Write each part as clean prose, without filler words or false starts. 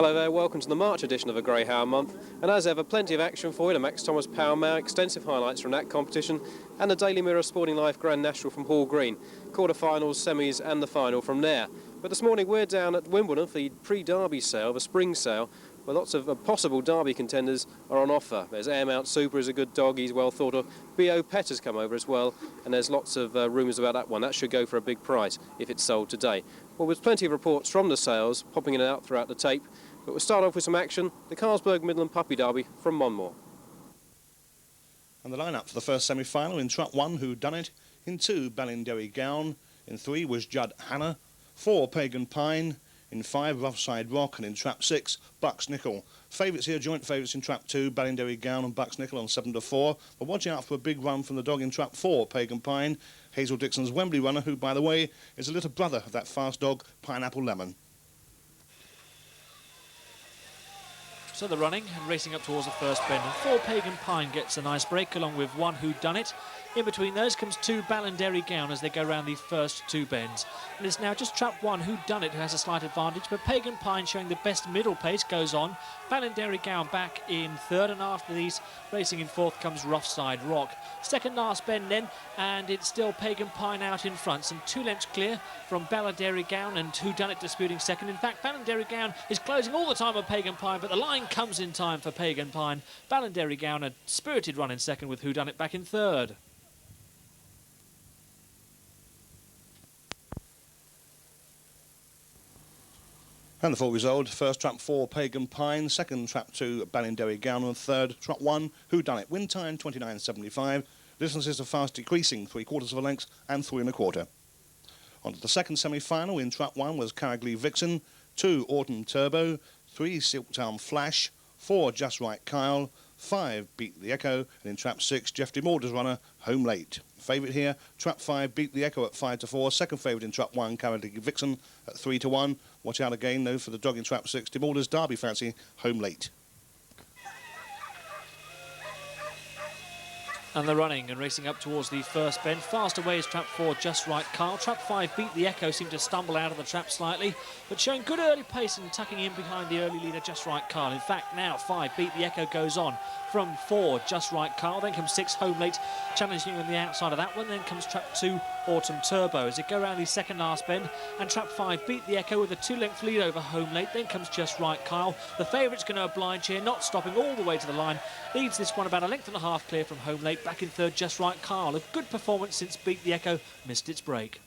Hello there, welcome to the March edition of the Greyhound month, and as ever plenty of action for you. The Max Thomas Power Mare, extensive highlights from that competition, and the Daily Mirror Sporting Life Grand National from Hall Green, quarter-finals, semis and the final from there. But this morning we're down at Wimbledon for the pre-derby sale, the spring sale, where lots of possible derby contenders are on offer. There's Airmount Super is a good dog, he's well thought of. B.O. Pet has come over as well, and there's lots of rumours about that one. That should go for a big price if it's sold today. Well, there's plenty of reports from the sales popping in and out throughout the tape, but we'll start off with some action. The Carlsberg Midland Puppy Derby from Monmore. And the lineup for the first semi-final: in trap 1, Who Done It; in 2, Ballinderry Gown; in 3 was Judd Hannah; 4, Pagan Pine; in 5, Roughside Rock; and in trap 6, Bucks Nickel. Favourites here, joint favourites in trap 2, Ballinderry Gown and Bucks Nickel on 7-4. But watching out for a big run from the dog in trap 4, Pagan Pine, Hazel Dixon's Wembley runner, who, by the way, is a little brother of that fast dog, Pineapple Lemon. So the running and racing up towards the first bend, and 4, Pagan Pine gets a nice break along with 1, Who Done It. In between those comes 2, Ballinderry Gown as they go round the first 2 bends. And it's now just trap 1, Who Done It, who has a slight advantage, but Pagan Pine showing the best middle pace goes on. Ballinderry Gown back in 3rd, and after these, racing in 4th comes Roughside Rock. Second last bend then, and it's still Pagan Pine out in front, some 2 lengths clear from Ballinderry Gown, and Who Done It disputing second. In fact, Ballinderry Gown is closing all the time on Pagan Pine, but the line comes in time for Pagan Pine. Ballinderry Gown a spirited run in second, with Who Done It back in 3rd. And the full result: first trap 4, Pagan Pine; second trap 2, Ballinderry Gown; and third trap 1, Who Done It. Win time 29.75. Distances are fast decreasing, 3/4 of a length and 3 1/4. On to the second semi-final. In trap 1 was Carrigley Vixen; 2, Autumn Turbo; 3, Silktown Flash; 4, Just Right Kyle; 5, Beat the Echo; and in trap 6, Jeff DeMorder's runner, Home Late. Favourite here, trap 5, Beat the Echo at 5-4. Second favourite in trap 1, Carrigley Vixen at 3-1. Watch out again though for the dog in trap 6, DeMorder's Derby Fancy, Home Late. And the running and racing up towards the first bend. Fast away is trap 4, Just Right Kyle. Trap 5, Beat the Echo, seemed to stumble out of the trap slightly, but showing good early pace and tucking in behind the early leader, Just Right Kyle. In fact, now 5, Beat the Echo goes on from 4, Just Right Kyle. Then comes 6, Home Late, challenging on the outside of that one. Then comes trap 2, Autumn Turbo, as they go around the second last bend. And trap 5, Beat the Echo with a 2-length lead over Home Late. Then comes Just Right Kyle. The favourite's going to oblige here, not stopping all the way to the line. Leads this one about a length and a half clear from Home Late. Back in 3rd, Just Right Kyle. A good performance since Beat the Echo missed its break.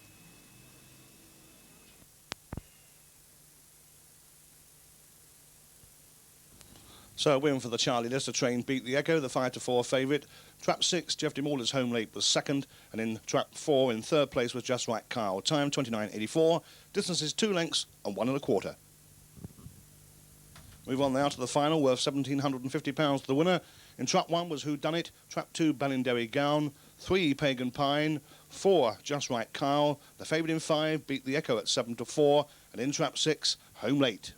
So a win for the Charlie Lister train, Beat the Echo, the 5-4 favourite. Trap 6, Jeff DeMorder's Home Late was second, and in trap 4 in 3rd place was Just Right Kyle. Time 29.84. Distances 2 lengths and 1 1/4. Move on now to the final, worth £1,750 to the winner. In trap 1 was Who Done It; trap 2, Ballinderry Gown; 3, Pagan Pine; 4, Just Right Kyle. The favourite in 5, Beat the Echo at 7-4, and in trap 6, Home Late.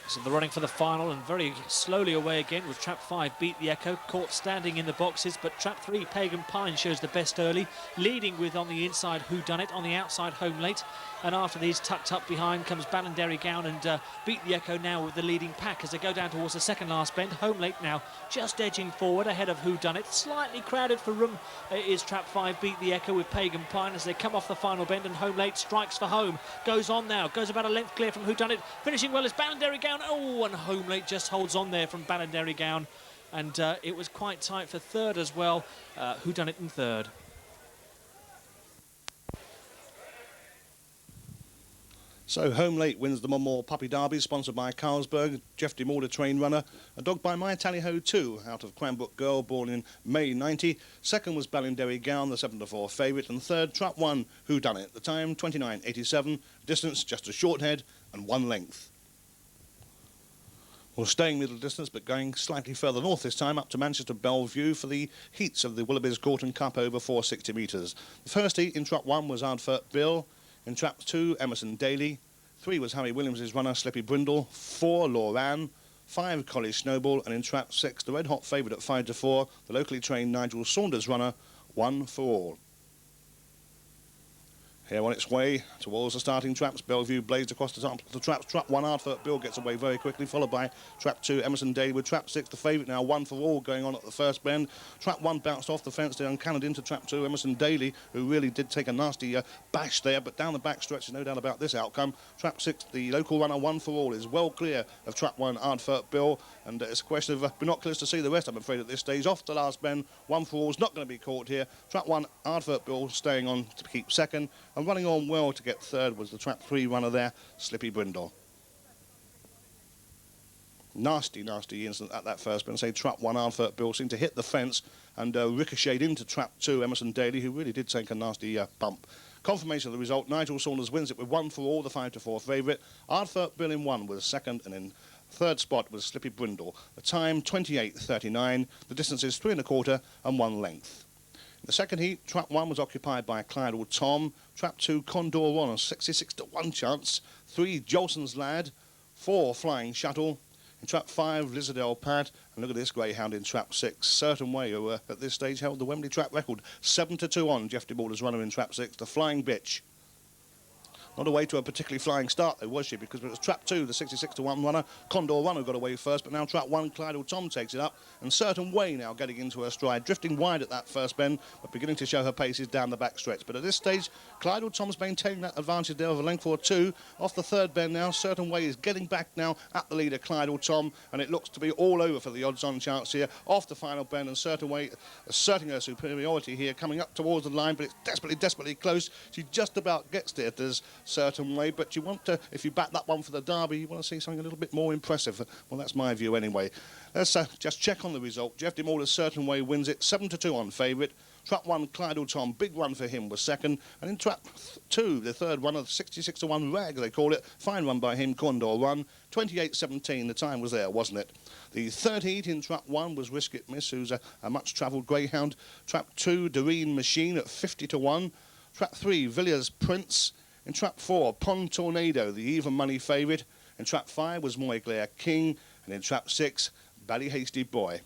So the running for the final, and very slowly away again with trap 5, Beat the Echo, caught standing in the boxes, but trap 3, Pagan Pine shows the best early, leading with on the inside Who Done It, on the outside Home Late, and after these tucked up behind comes Ballinderry Gown and Beat the Echo now with the leading pack as they go down towards the second last bend. Home Late now just edging forward ahead of Who Done It, slightly crowded for room is trap 5, Beat the Echo with Pagan Pine as they come off the final bend, and Home Late strikes for home, goes on now, goes about a length clear from Who Done It, finishing well is Ballinderry Gown. Oh, and Home Late just holds on there from Ballinderry Gown, and it was quite tight for 3rd as well. Who Done It in 3rd. So Home Late wins the Monmore Puppy Derby, sponsored by Carlsberg, Jeff DeMorder train runner, a dog by My Tally-Ho 2, out of Cranbrook Girl, born in May 90. Second was Ballinderry Gown, the 7-4 favourite, and third, trap 1, Who Done It. The time 29.87, distance just a short head and 1 length. Well, staying middle distance, but going slightly further north this time, up to Manchester Bellevue for the heats of the Willoughby's Gorton Cup over 460 metres. The first heat in trap 1 was Ardfert Bill. In trap 2, Emerson Daly. 3 was Harry Williams' runner, Slippy Brindle. 4, Loran. 5, Collie Snowball. And in trap 6, the red-hot favourite at 5-4, the locally trained Nigel Saunders runner, 1 for All. Here on its way towards the starting traps, Bellevue blazed across the top of the traps. Trap 1, Ardfurt Bill gets away very quickly, followed by Trap 2, Emerson Daly with Trap 6, the favourite now, 1 for all going on at the first bend. Trap 1 bounced off the fence there and cannoned into Trap 2, Emerson Daly, who really did take a nasty bash there, but down the back stretch, no doubt about this outcome. Trap 6, the local runner, 1 for all, is well clear of Trap 1, Ardfurt Bill, and it's a question of binoculars to see the rest, I'm afraid, at this stage. Off the last bend, 1 for all is not going to be caught here. Trap 1, Ardfurt Bill staying on to keep second, and running on well to get third was the Trap 3 runner there, Slippy Brindle. Nasty incident at that first bend. Say Trap 1, Ardfurt Bill seemed to hit the fence and ricocheted into Trap 2, Emerson Daly, who really did take a nasty bump. Confirmation of the result, Nigel Saunders wins it with 1 for all, the 5 to 4 favourite. Ardfurt Bill in 1 was second, and in third spot was Slippy Brindle. The time 28.39, the distance is 3 1/4 and 1 length. In the second heat, Trap 1 was occupied by Clydell Tom, Trap 2 Condor 1 on 66 to 1 chance, 3 Jolson's Lad, 4 Flying Shuttle, in Trap 5 Lizardell Pat, and look at this Greyhound in Trap 6, Certain Way, who at this stage held the Wembley Trap record, 7 to 2 on Jeff DeBalder's runner in Trap 6, the Flying Bitch. Not away to a particularly flying start, though, was she? Because it was Trap 2, the 66 to 1 runner, Condor 1 who got away first, but now Trap 1, Clydell Tom takes it up, and Certain Way now getting into her stride, drifting wide at that first bend, but beginning to show her paces down the back stretch. But at this stage, Clydell Tom's maintaining that advantage there of a length or two. Off the third bend now, Certain Way is getting back now at the leader, Clydell Tom, and it looks to be all over for the odds-on chance here. Off the final bend, and Certain Way asserting her superiority here, coming up towards the line, but it's desperately close. She just about gets there, does Certain Way, but you want to, if you back that one for the derby, you want to see something a little bit more impressive. Well, that's my view anyway. Let's just check on the result. Jeff DeMalder's Certain Way wins it, 7 to 2 on favourite. Trap 1, Clydell Tom, big run for him, was second. And in Trap 2, the third one, of 66 to 1 rag, they call it. Fine run by him, Condor 1. 28.17, the time was there, wasn't it? The third heat in Trap 1 was Risk It Miss, who's a much-travelled Greyhound. Trap 2, Doreen Machine at 50 to 1. Trap 3, Villiers Prince. In Trap 4, Pond Tornado, the even money favourite. In Trap 5 was Moyglaire King. And in Trap 6, Ballyhasty Boy.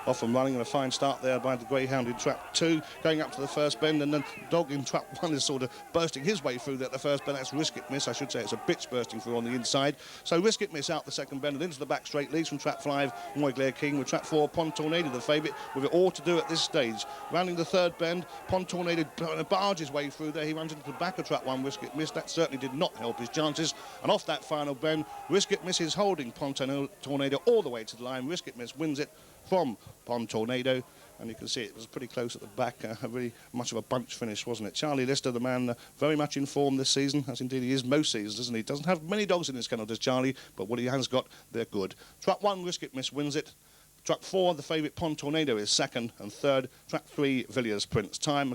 Off and running, and a fine start there by the Greyhound in Trap 2, going up to the first bend, and then Dog in Trap 1 is sort of bursting his way through there at the first bend. That's Risk It Miss, I should say it's a bitch bursting through on the inside. So Risk It Miss out the second bend and into the back straight, leads from Trap 5, Moyglaire King, with Trap 4, Pond Tornado, the favourite, with it all to do at this stage. Rounding the third bend, Pond Tornado barges his way through there, he runs into the back of Trap 1, Risk It Miss, that certainly did not help his chances, and off that final bend, Risk It Miss is holding Pond Tornado all the way to the line. Risk It Miss wins it from Pond Tornado, and you can see it was pretty close at the back, really much of a bunch finish, wasn't it? Charlie Lister, the man very much in form this season, as indeed he is most seasons, isn't he? Doesn't have many dogs in his kennel, does Charlie, but what he has got, they're good. Trap 1, Risk It Miss wins it. Trap 4, the favourite Pond Tornado is second, and third, Trap 3, Villiers Prince. Time,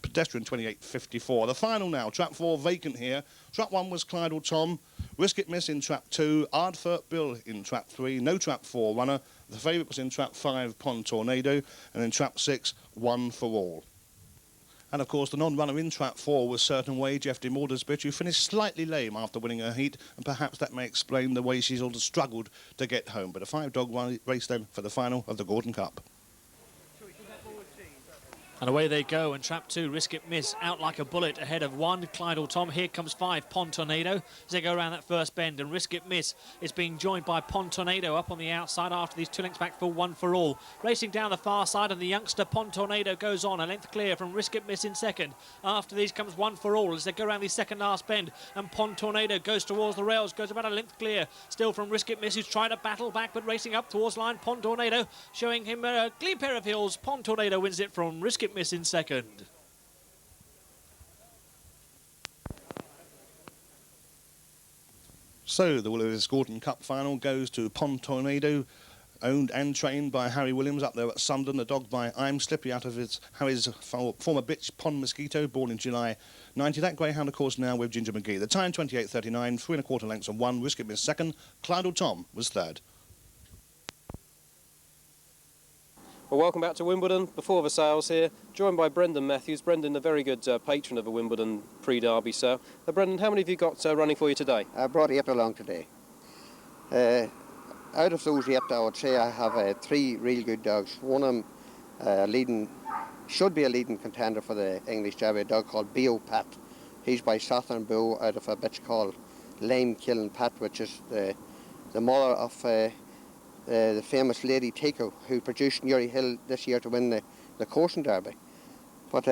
pedestrian 28.54. The final now, Trap 4 vacant here. Trap 1 was Clydell Tom. Risk It Miss in Trap 2. Ardfurt Bill in Trap 3. No Trap 4 runner. The favourite was in Trap 5, Pond Tornado. And in Trap 6, 1 for all. And of course, the non-runner in Trap 4 was Certain Way, Jeff DeMalder's bitch, who finished slightly lame after winning her heat, and perhaps that may explain the way she's sort of struggled to get home. But a 5-dog race then for the final of the Gordon Cup. And away they go, and Trap 2, Risk It Miss, out like a bullet ahead of 1, Clydell Tom. Here comes 5, Pond Tornado, as they go around that first bend, and Risk It Miss is being joined by Pond Tornado up on the outside after these 2 lengths back for 1 for all. Racing down the far side, and the youngster Pond Tornado goes on, a length clear from Risk It Miss in second. After these comes 1 for all as they go around the second last bend, and Pond Tornado goes towards the rails, goes about a length clear, still from Risk It Miss, who's trying to battle back, but racing up towards line, Pond Tornado, showing him a clean pair of heels. Pond Tornado wins it from Risk It Miss in second. So the Willis Gordon Cup final goes to Pond Tornado, owned and trained by Harry Williams up there at Sunderland, a dog by I'm Slippy out of Harry's former bitch Pond Mosquito, born in July 90. That Greyhound, of course, now with Ginger McGee. The time 28.39, 3 1/4 lengths and 1. Risk It Miss second. Clydell Tom was third. Well, welcome back to Wimbledon. Before the sales here, joined by Brendan Matthews. Brendan, a very good patron of the Wimbledon pre-derby sale. Brendan, how many have you got running for you today? I brought 8 along today. out of those 8, I would say I have 3 real good dogs. One of them should be a leading contender for the English Derby, a dog called B.O. Pat. He's by Southern Bow out of a bitch called Lame Killing Pat, which is the mother of the famous Lady Tico, who produced Newry Hill this year to win the Coursing Derby. But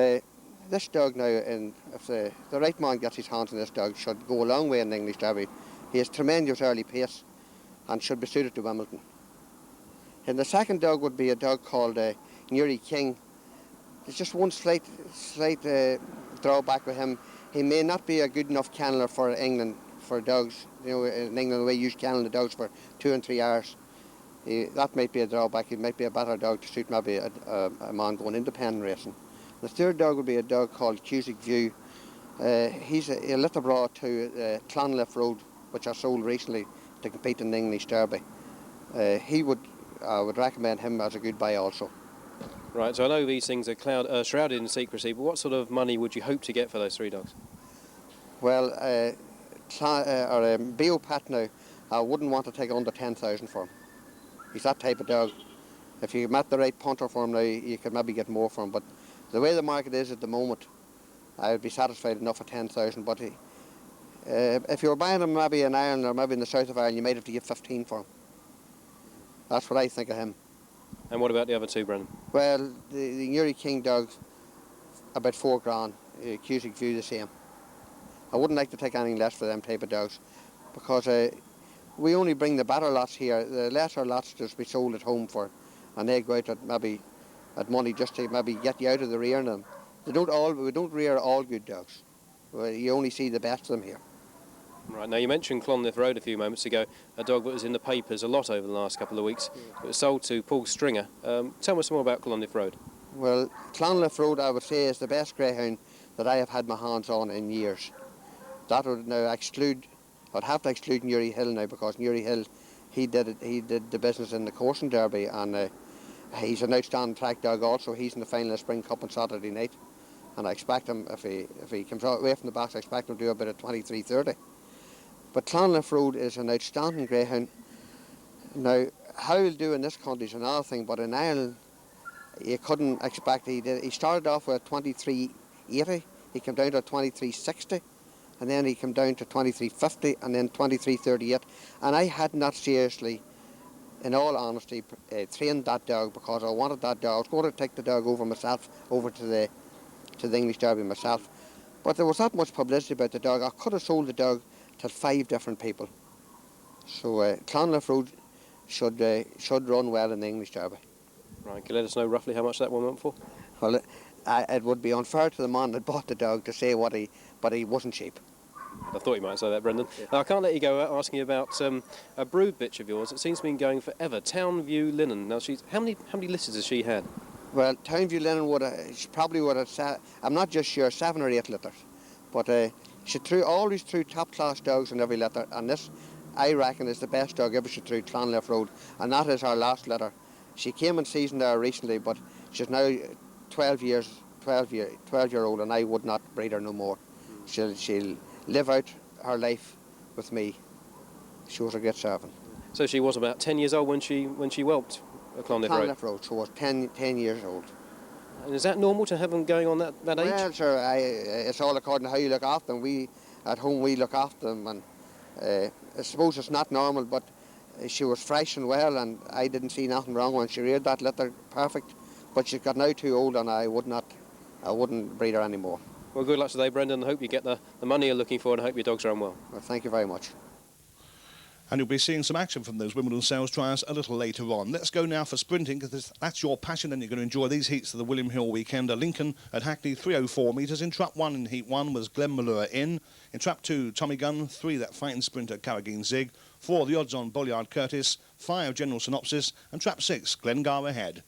this dog now, if the right man gets his hands on this dog, should go a long way in the English Derby. He has tremendous early pace and should be suited to Wimbledon. And the second dog would be a dog called Newry King. There's just one slight drawback with him. He may not be a good enough kenneler for England, for dogs. You know, in England the way you kennel the dogs for 2 and 3 hours. That might be a drawback. He might be a better dog to suit maybe a man going independent racing. The third dog would be a dog called Cusick View. He's a little brought to Clonliffe Road, which I sold recently to compete in the English Derby. I would recommend him as a good buy also. Right, so I know these things are shrouded in secrecy, but what sort of money would you hope to get for those 3 dogs? Well, B.O. Pat now, I wouldn't want to take under 10,000 for him. He's that type of dog. If you met the right punter for him now, you could maybe get more for him. But the way the market is at the moment, I would be satisfied enough at 10,000. But if you were buying him maybe in Ireland or maybe in the south of Ireland, you might have to give 15 for him. That's what I think of him. And what about the other 2, Brendan? Well, the Newry King dogs, about 4 grand. Cusick View the same. I wouldn't like to take anything less for them type of dogs, because we only bring the better lots here. The lesser lots just be sold at home for, and they go out at maybe at money just to maybe get you out of the rearing them. We don't rear all good dogs. You only see the best of them here. Right, now you mentioned Clonliffe Road a few moments ago, a dog that was in the papers a lot over the last couple of weeks. It was sold to Paul Stringer. Tell us more about Clonliffe Road. Well, Clonliffe Road, I would say, is the best greyhound that I have had my hands on in years. That would now exclude, I'd have to exclude Newry Hill now, because Newry Hill, he did the business in the Coursing Derby, and he's an outstanding track dog also. He's in the final of Spring Cup on Saturday night, and I expect him, if he comes away from the box, I expect him to do about a 23:30. But Clonliffe Road is an outstanding greyhound. Now, how he'll do in this country is another thing, but in Ireland, you couldn't expect. He started off with 23.80, he came down to 23.60, and then he came down to 23.50, and then 23.38. And I had not seriously, in all honesty, trained that dog, because I wanted that dog. I was going to take the dog over myself, over to the English Derby myself. But there was that much publicity about the dog, I could have sold the dog to 5 different people. So Clonliffe Road should run well in the English Derby. Right, can you let us know roughly how much that one went for? Well, it would be unfair to the man that bought the dog to say but he wasn't cheap. I thought you might say that, Brendan. Yeah. Now, I can't let you go without asking you about a brood bitch of yours. It seems to have been going forever. Townview Linen. Now, how many litters has she had? Well, Townview Linen she probably would have, I'm not just sure, 7 or 8 litters. But she always threw top-class dogs in every litter, and this, I reckon, is the best dog ever she threw Clonliffe Road, and that is her last litter. She came in season there recently, but she's now 12-year-old, and I would not breed her no more. She'll live out her life with me. She was a great servant. So she was about 10 years old when she whelped at Clonliffe Road? Clonliffe Road, so was 10 years old. And is that normal to have them going on that age? Well, sure, it's all according to how you look after them. At home we look after them, and I suppose it's not normal, but she was fresh and well, and I didn't see nothing wrong when she reared that litter, perfect. But she's got now too old, and I wouldn't breed her anymore. Well, good luck today, Brendan. I hope you get the money you're looking for, and I hope your dogs are unwell. Well, thank you very much. And you'll be seeing some action from those Wimbledon sales trials a little later on. Let's go now for sprinting, because that's your passion, and you're going to enjoy these heats of the William Hill weekend. Lincoln at Hackney, 304 metres. In Trap 1 in Heat 1 was Glen Malure in. In Trap 2, Tommy Gunn. 3, that fighting sprinter, Carrageen Zig. 4, the odds on Bolyard Curtis. 5, General Synopsis. And Trap 6, Glengar ahead.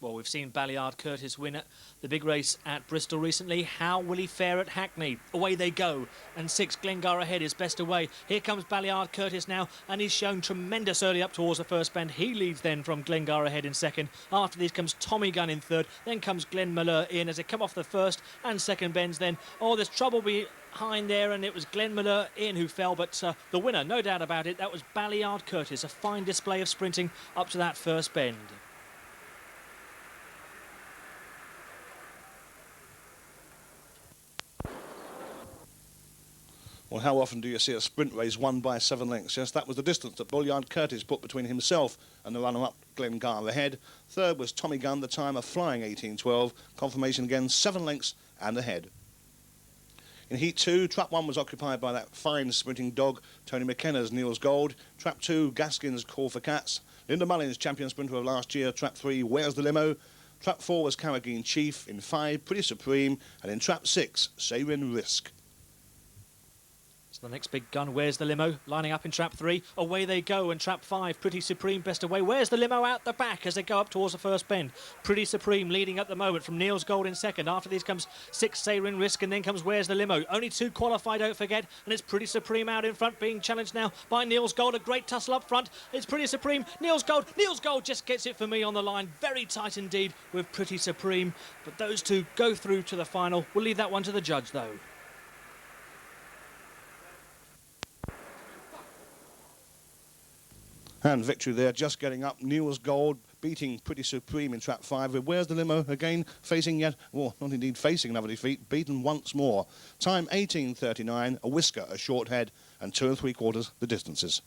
Well, we've seen Balliard Curtis win at the big race at Bristol recently. How will he fare at Hackney? Away they go. And 6, Glengar ahead is best away. Here comes Balliard Curtis now, and he's shown tremendous early up towards the first bend. He leads then from Glengar ahead in second. After these comes Tommy Gunn in third. Then comes Glenn Muller in as they come off the first and second bends then. Oh, there's trouble behind there, and it was Glenn Muller in who fell, but the winner, no doubt about it, that was Balliard Curtis. A fine display of sprinting up to that first bend. Well, how often do you see a sprint race won by 7 lengths? Yes, that was the distance that Balliard Curtis put between himself and the runner-up, Glengar ahead. Third was Tommy Gunn, the time of flying 18.12. Confirmation again, 7 lengths and ahead. In Heat 2, Trap 1 was occupied by that fine sprinting dog, Tony McKenna's Niels Gold. Trap 2, Gaskin's Call for Cats. Linda Mullins, champion sprinter of last year. Trap 3, Where's the Limo? Trap 4 was Carrageen Chief. In 5, Pretty Supreme. And in Trap 6, Sayrin Risk. The next big gun, Where's the Limo? Lining up in Trap 3. Away they go. And Trap 5, Pretty Supreme, best away. Where's the Limo out the back as they go up towards the first bend? Pretty Supreme leading at the moment from Niels Gold in second. After these comes 6, Sayrin Risk, and then comes Where's the Limo? Only 2 qualify, don't forget. And it's Pretty Supreme out in front, being challenged now by Niels Gold. A great tussle up front. It's Pretty Supreme. Niels Gold. Niels Gold just gets it for me on the line. Very tight indeed with Pretty Supreme. But those two go through to the final. We'll leave that one to the judge, though. And victory there, just getting up. Niels Gold beating Pretty Supreme in Trap 5. Where's the Limo? Again, facing yet, well, not indeed facing another defeat, beaten once more. Time 18.39, a whisker, a short head, and 2 3/4 the distances.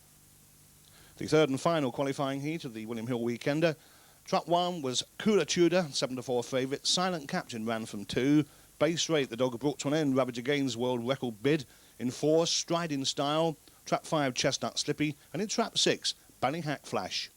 The third and final qualifying heat of the William Hill Weekender. Trap 1 was Cooler Tudor, 7-4 favourite. Silent Captain ran from 2. Base Rate, the dog brought to an end Ravager Gaines' world record bid. In 4, Stride in Style. Trap 5, Chestnut Slippy. And in Trap 6, Ballyhack Flash.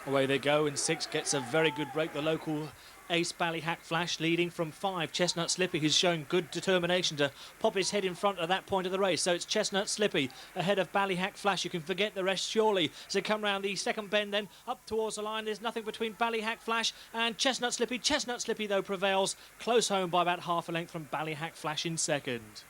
Away they go, and 6 gets a very good break. The local ace Ballyhack Flash leading from 5, Chestnut Slippy, who's showing good determination to pop his head in front at that point of the race. So it's Chestnut Slippy ahead of Ballyhack Flash. You can forget the rest surely. As they come round the second bend then up towards the line, there's nothing between Ballyhack Flash and Chestnut Slippy. Chestnut Slippy though prevails, close home by about half a length from Ballyhack Flash in second.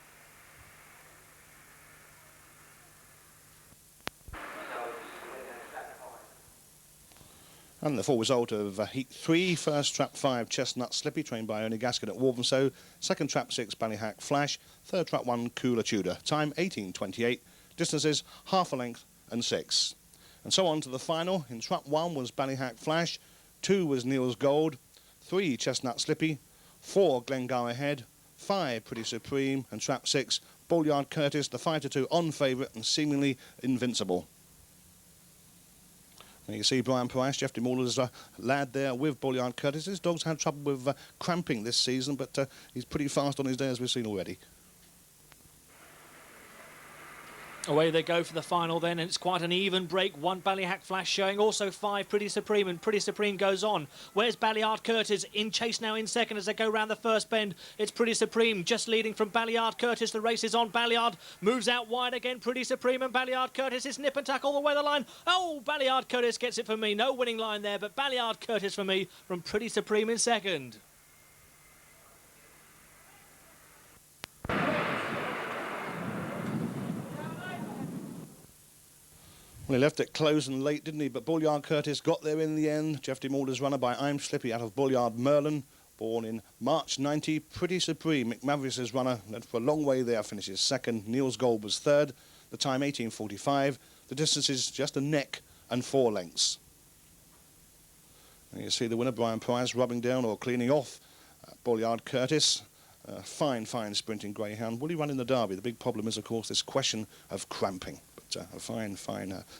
And the full result of Heat 3, first Trap 5, Chestnut Slippy, trained by Ernie Gaskin at Walthamstow. Second Trap 6, Ballyhack Flash. Third Trap 1, Cooler Tudor. Time 18.28, distances half a length and 6. And so on to the final. In Trap 1 was Ballyhack Flash. 2 was Niels Gold. 3, Chestnut Slippy. 4, Glengar ahead. 5, Pretty Supreme. And Trap 6, Balliard Curtis, the 5-2 on favourite and seemingly invincible. You see Brian Price, Jeff DeMauler's lad there with Balliard Curtis. His dog's had trouble with cramping this season, but he's pretty fast on his day, as we've seen already. Away they go for the final then, and it's quite an even break. 1 Ballyhack Flash showing, also 5 Pretty Supreme, and Pretty Supreme goes on. Where's Balliard Curtis? In chase now in second as they go round the first bend. It's Pretty Supreme just leading from Balliard Curtis. The race is on. Balliard moves out wide again. Pretty Supreme and Balliard Curtis is nip and tuck all the way the line. Oh, Balliard Curtis gets it for me. No winning line there, but Balliard Curtis for me from Pretty Supreme in second. Well, he left it close and late, didn't he? But Balliard Curtis got there in the end. Jeff DeMauler's runner by I'm Slippy out of Balliard Merlin, born in March 90. Pretty Supreme, Mick Maverick's runner, led for a long way there, finishes second. Niels Gold was third. The time 18.45. The distance is just a neck and 4 lengths. And you see the winner, Brian Price, rubbing down or cleaning off Balliard Curtis. Fine sprinting greyhound. Will he run in the Derby? The big problem is, of course, this question of cramping. A fine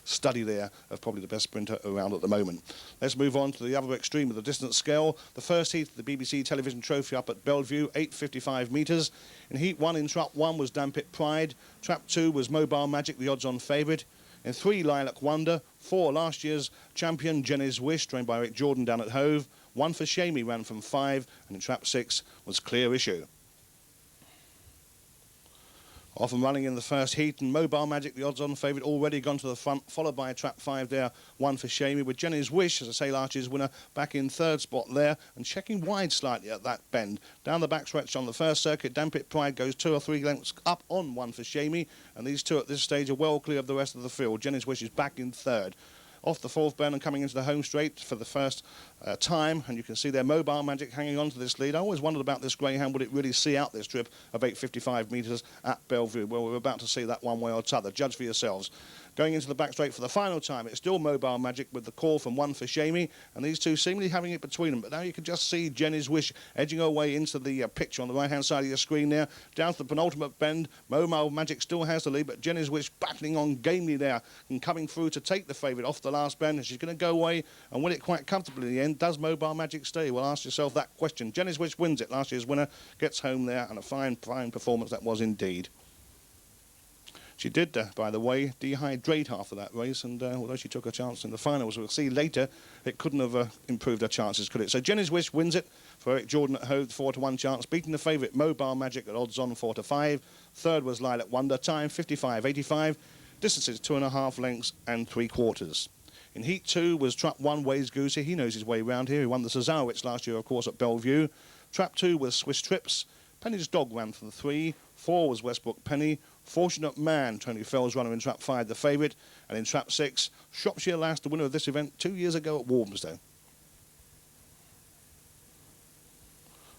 study there of probably the best sprinter around at the moment. Let's move on to the other extreme of the distance scale. The first heat of the BBC Television Trophy up at Bellevue, 8.55 metres. In Heat 1 in Trap 1 was Dampit Pride. Trap 2 was Mobile Magic, the odds-on favourite. In 3, Lilac Wonder. 4, last year's champion, Jenny's Wish, trained by Rick Jordan down at Hove. 1 for Shamey ran from 5, and in Trap 6 was Clear Issue. Off and running in the first heat, and Mobile Magic, the odds-on favourite, already gone to the front, followed by trap 5 there, 1 for Shamey, with Jenny's Wish, as I say, last year's winner, back in third spot there, and checking wide slightly at that bend. Down the backstretch on the first circuit, Dampit Pride goes 2 or 3 lengths up on 1 for Shamey, and these two at this stage are well clear of the rest of the field. Jenny's Wish is back in third. Off the fourth bend and coming into the home straight for the first time, and you can see their Mobile Magic hanging on to this lead. I always wondered about this Greyhound, would it really see out this trip of 855 metres at Bellevue? Well, we're about to see that one way or t'other. Judge for yourselves. Going into the back straight for the final time, it's still Mobile Magic with the call from 1 for Shamey, and these two seemingly having it between them. But now you can just see Jenny's Wish edging her way into the picture on the right-hand side of your screen there. Down to the penultimate bend, Mobile Magic still has the lead, but Jenny's Wish battling on gamely there and coming through to take the favourite off the last bend. And she's going to go away and win it quite comfortably in the end. Does Mobile Magic stay? Well, ask yourself that question. Jenny's Wish wins it. Last year's winner gets home there, and a fine performance that was indeed. She did, by the way, dehydrate after that race, and although she took a chance in the finals, we'll see later, it couldn't have improved her chances, could it? So Jenny's Wish wins it for Eric Jordan at Hove, 4 to 1 chance, beating the favourite Mobile Magic at odds on 4 to 5. Third was Lilac Wonder, time 55.85, distances 2.5 lengths and 3/4. In Heat 2 was Trap 1, Ways Goosey. He knows his way round here. He won the Cesarewitz last year, of course, at Bellevue. Trap 2 was Swiss Trips. Penny's Dog ran for the 3. 4 was Westbrook Penny. Fortunate Man, Tony Fell's runner in Trap 5, the favourite. And in Trap 6, Shropshire Lass, the winner of this event 2 years ago at Walthamstow.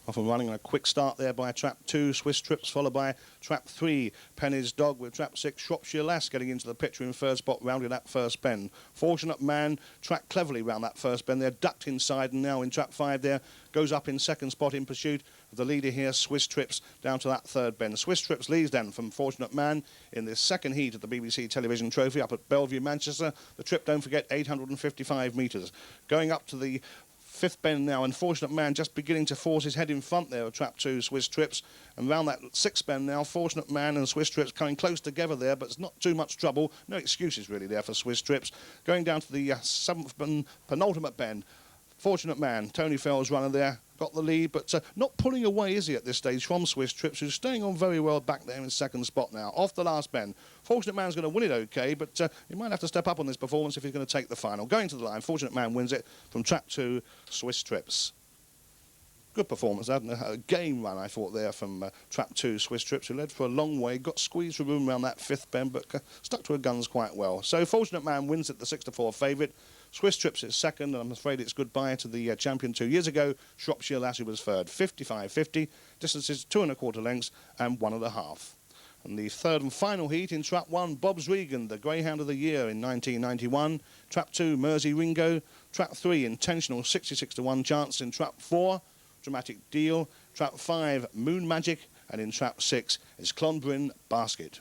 Off and running on a quick start there by Trap 2, Swiss Trips, followed by Trap 3, Penny's Dog, with Trap 6, Shropshire Lass getting into the picture in third spot, rounding that first bend. Fortunate Man tracked cleverly round that first bend there, ducked inside, and now in Trap 5 there, goes up in second spot in pursuit of the leader here, Swiss Trips, down to that third bend. Swiss Trips leads then from Fortunate Man in this second heat of the BBC Television Trophy up at Bellevue, Manchester. The trip, don't forget, 855 metres. Going up to the fifth bend now, and Fortunate Man just beginning to force his head in front there of Trap 2, Swiss Trips, and round that sixth bend now, Fortunate Man and Swiss Trips coming close together there, but it's not too much trouble. No excuses really there for Swiss Trips. Going down to the seventh and penultimate bend, Fortunate Man, Tony Fell's runner there, got the lead, but not pulling away, is he, at this stage, from Swiss Trips, who's staying on very well back there in second spot now. Off the last bend. Fortunate Man's going to win it okay, but he might have to step up on this performance if he's going to take the final. Going to the line, Fortunate Man wins it from Trap 2, Swiss Trips. Good performance, hadn't it? A game run, I thought, there from Trap 2, Swiss Trips, who led for a long way, got squeezed for room around that fifth bend, but stuck to her guns quite well. So Fortunate Man wins it, the 6 to 4 favourite. Swiss Trips is second, and I'm afraid it's goodbye to the champion 2 years ago, Shropshire Lass, who was third. 55.50, distances 2.25 lengths and 1.5. And the third and final heat in Trap 1, Bob's Regan, the Greyhound of the Year in 1991. Trap 2, Mersey Ringo. Trap 3, Intentional, 66 to 1 chance. In Trap 4, Dramatic Deal. Trap 5, Moon Magic. And in Trap 6 is Clonbryn Basket.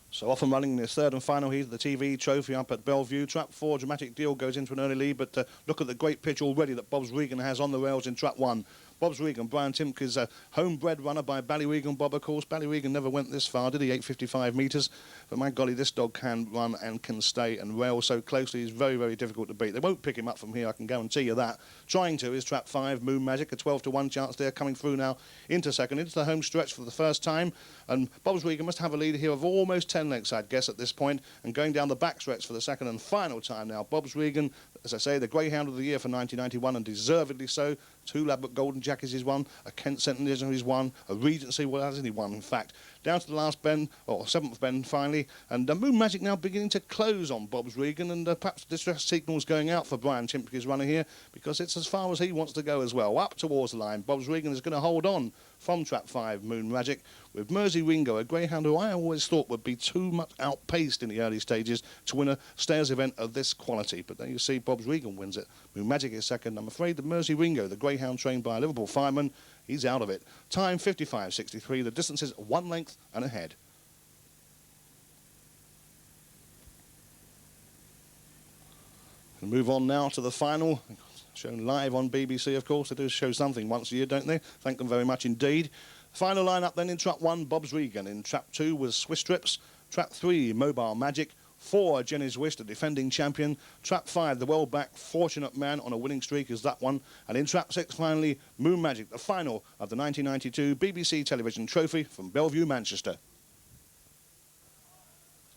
So off and running in this third and final heat of the TV Trophy up at Bellevue. Trap 4, Dramatic Deal goes into an early lead, but look at the great pitch already that Bob's Regan has on the rails in Trap 1. Bob's Regan, Brian Timke's homebred runner by Ballyregan Bob, of course. Ballyregan never went this far, did he? 855 metres. But my golly, this dog can run and can stay and rail so closely. He's very, very difficult to beat. They won't pick him up from here, I can guarantee you that. Trying to is Trap 5, Moon Magic, a 12 to 1 chance there, coming through now into second, into the home stretch for the first time. And Bob's Regan must have a lead here of almost 10 lengths, I'd guess, at this point. And going down the back stretch for the second and final time now. Bob's Regan, as I say, the Greyhound of the Year for 1991, and deservedly so. 2 Ladbroke Golden Jackets he's won, a Kent Centennial he's won, a Regency, well, hasn't he won, in fact. Down to the last bend, or seventh bend finally, and Moon Magic now beginning to close on Bob's Regan, and perhaps distress signals going out for Brian Timke's runner here, because it's as far as he wants to go as well. Up towards the line, Bob's Regan is going to hold on from Trap 5, Moon Magic, with Mersey Ringo, a Greyhound who I always thought would be too much outpaced in the early stages to win a stayers event of this quality. But then you see Bob's Regan wins it. Moon Magic is second. I'm afraid that Mersey Ringo, the Greyhound trained by a Liverpool fireman, he's out of it. Time 55.63. The distance is 1 length and ahead. We'll move on now to the final. Shown live on BBC, of course. They do show something once a year, don't they? Thank them very much indeed. Final line-up then in Trap 1, Bob's Regan. In Trap 2 was Swiss Trips. Trap 3, Mobile Magic. 4, Jenny's Wish, the defending champion. Trap 5, the well-backed Fortunate Man on a winning streak is that one. And in Trap 6, finally, Moon Magic, the final of the 1992 BBC Television Trophy from Bellevue, Manchester.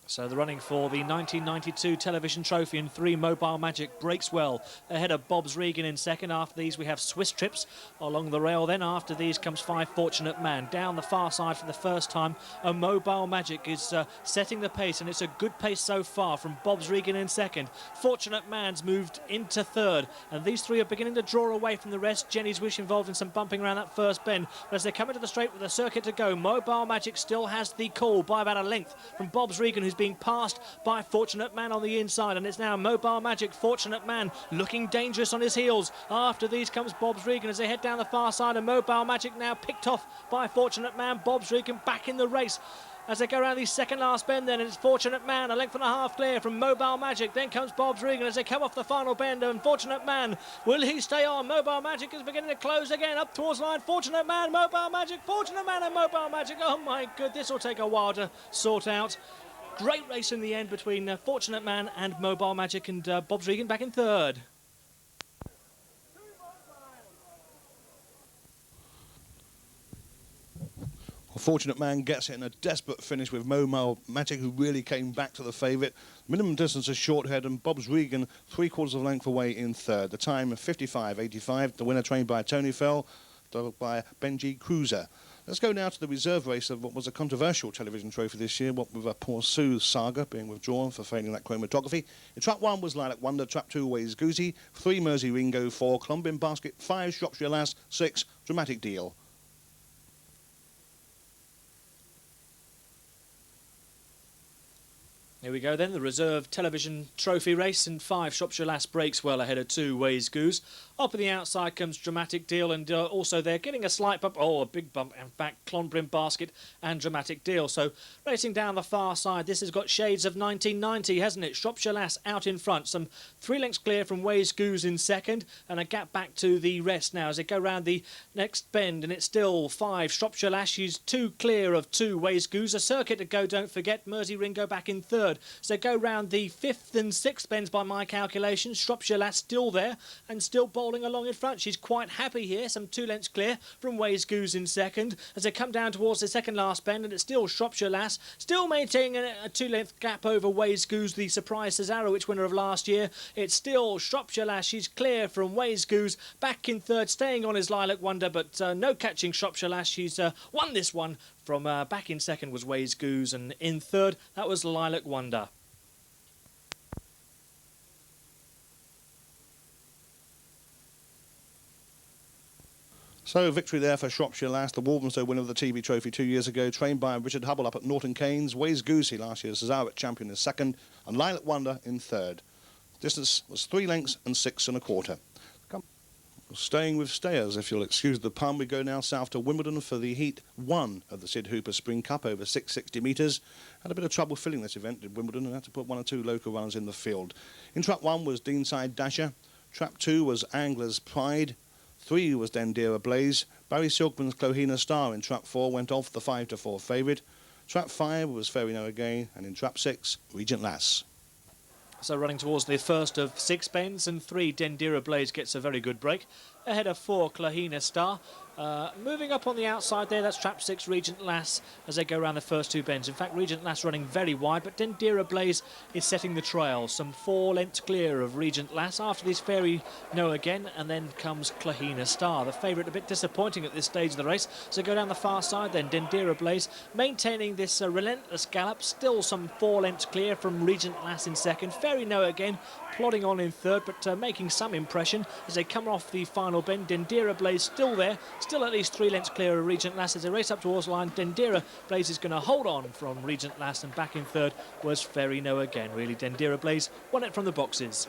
So the running for the 1992 television trophy in 3, Mobile Magic breaks well ahead of Bob's Regan in second. After these we have Swiss Trips along the rail. Then after these comes 5, Fortunate Man. Down the far side for the first time, a Mobile Magic is setting the pace, and it's a good pace so far from Bob's Regan in second. Fortunate Man's moved into third, and these three are beginning to draw away from the rest. Jenny's Wish involved in some bumping around that first bend, but as they come into the straight with a circuit to go, Mobile Magic still has the call by about a length from Bob's Regan, who's being passed by Fortunate Man on the inside, and it's now Mobile Magic, Fortunate Man looking dangerous on his heels. After these comes Bob's Regan as they head down the far side, and Mobile Magic now picked off by Fortunate Man. Bob's Regan back in the race as they go around the second last bend then, and it's Fortunate Man a length and a half clear from Mobile Magic. Then comes Bob's Regan as they come off the final bend, and Fortunate Man, will he stay on? Mobile Magic is beginning to close again up towards line. Fortunate Man, Mobile Magic, Fortunate Man and Mobile Magic. Oh my good, this will take a while to sort out. Great race in the end between Fortunate Man and Mobile Magic, and Bob's Regan back in third. Fortunate Man gets it in a desperate finish with Mobile Magic, who really came back to the favourite. Minimum distance is Shorthead, and Bob's Regan 3/4 of a length away in third. The time 55.85. The winner trained by Tony Fell, followed by Benji Cruiser. Let's go now to the reserve race of what was a controversial television trophy this year, what with a Poor Sue's saga being withdrawn for failing that chromatography. In Trap 1 was Lilac Wonder, Trap 2 Ways Goosey, 3 Mersey Ringo, 4 Columbine Basket, 5 Shropshire Lass, 6 Dramatic Deal. Here we go then, the reserve television trophy race, and 5 Shropshire Lass breaks well ahead of 2 Ways Goose. Up on the outside comes Dramatic Deal, and also they're getting a slight bump, a big bump in fact, Clonbryn Basket and Dramatic Deal. So racing down the far side, this has got shades of 1990, hasn't it? Shropshire Lass out in front, some 3 lengths clear from Ways Goose in second, and a gap back to the rest now as they go round the next bend, and it's still 5 Shropshire Lass. She's 2 clear of 2 Ways Goose. A circuit to go, don't forget. Mersey Ringo back in third. So go round the 5th and 6th bends by my calculations. Shropshire Lass still there and still bowling along in front. She's quite happy here, some 2 lengths clear from Ways Goose in second as they come down towards the second last bend, and it's still Shropshire Lass still maintaining a 2-length gap over Ways Goose, the surprise Cesarewitch winner of last year. It's still Shropshire Lass. She's clear from Ways Goose, back in third, staying on his Lilac Wonder, but no catching Shropshire Lass. She's won this one. From back in second was Ways Goose, and in third that was Lilac Wonder. So victory there for Shropshire Lass, the Walthamstow winner of the TV Trophy 2 years ago, trained by Richard Hubble up at Norton Keynes. Ways Goosey last year's Cesarewitch champion in second, and Lilac Wonder in third. Distance was 3 lengths and 6 1/4. Staying with stayers, if you'll excuse the pun, we go now south to Wimbledon for the Heat 1 of the Sid Hooper Spring Cup over 660 metres. Had a bit of trouble filling this event at Wimbledon and had to put 1 or 2 local runners in the field. In Trap 1 was Deanside Dasher. Trap 2 was Angler's Pride. 3 was Dendera Blaze. Barry Silkman's Clohina Star in Trap 4 went off the 5-4 favourite. Trap 5 was Fairy No Again, and in Trap 6, Regent Lass. So running towards the first of 6 bends, and 3 Dendera Blaze gets a very good break ahead of 4 Clohina Star. Moving up on the outside there, that's Trap 6 Regent Lass as they go around the first 2 bends. In fact, Regent Lass running very wide, but Dendera Blaze is setting the trail. Some 4 lengths clear of Regent Lass. After this, Fairy No Again, and then comes Clohina Star. The favourite a bit disappointing at this stage of the race. So go down the far side then, Dendera Blaze maintaining this relentless gallop. Still some 4 lengths clear from Regent Lass in second. Fairy No Again plodding on in third, but making some impression as they come off the final bend. Dendera Blaze still there, still at least 3 lengths clear of Regent Lass as they race up towards the line. Dendera Blaze is going to hold on from Regent Lass, and back in third was Fairy No Again. Really, Dendera Blaze won it from the boxes.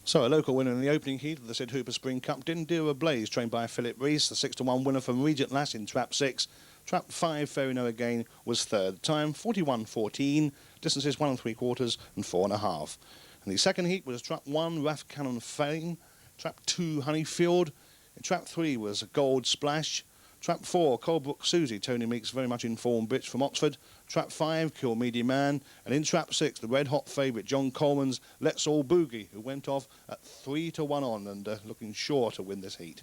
So a local winner in the opening heat of the Sid Hooper Spring Cup, Dendera Blaze, trained by Philip Rees, the 6-1 winner from Regent Lass in Trap 6. Trap 5, Fairy No Again, was third. Time 41.14, distances 1 3/4 and 4 1/2. And the second heat was Trap 1, Raff Cannon Fame. Trap 2, Honeyfield. In trap 3 was Gold Splash. Trap 4, Colebrook Susie, Tony Meeks, very much informed bitch from Oxford. Trap 5, Kill Media Man. And in trap 6, the red hot favourite, John Coleman's Let's All Boogie, who went off at 3-1 on and looking sure to win this heat.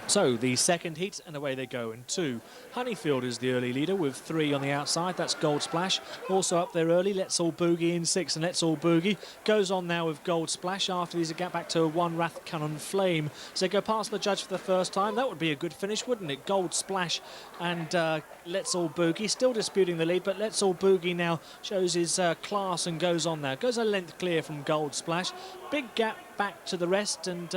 So the second heat, and away they go in 2. Honeyfield is the early leader with 3 on the outside. That's Gold Splash. Also up there early, Let's All Boogie in 6, and Let's All Boogie goes on now with Gold Splash. After these, a gap back to 1 Wrath Cannon Flame. So they go past the judge for the first time. That would be a good finish, wouldn't it? Gold Splash and Let's All Boogie still disputing the lead, but Let's All Boogie now shows his class and goes on now. Goes a length clear from Gold Splash. Big gap back to the rest, and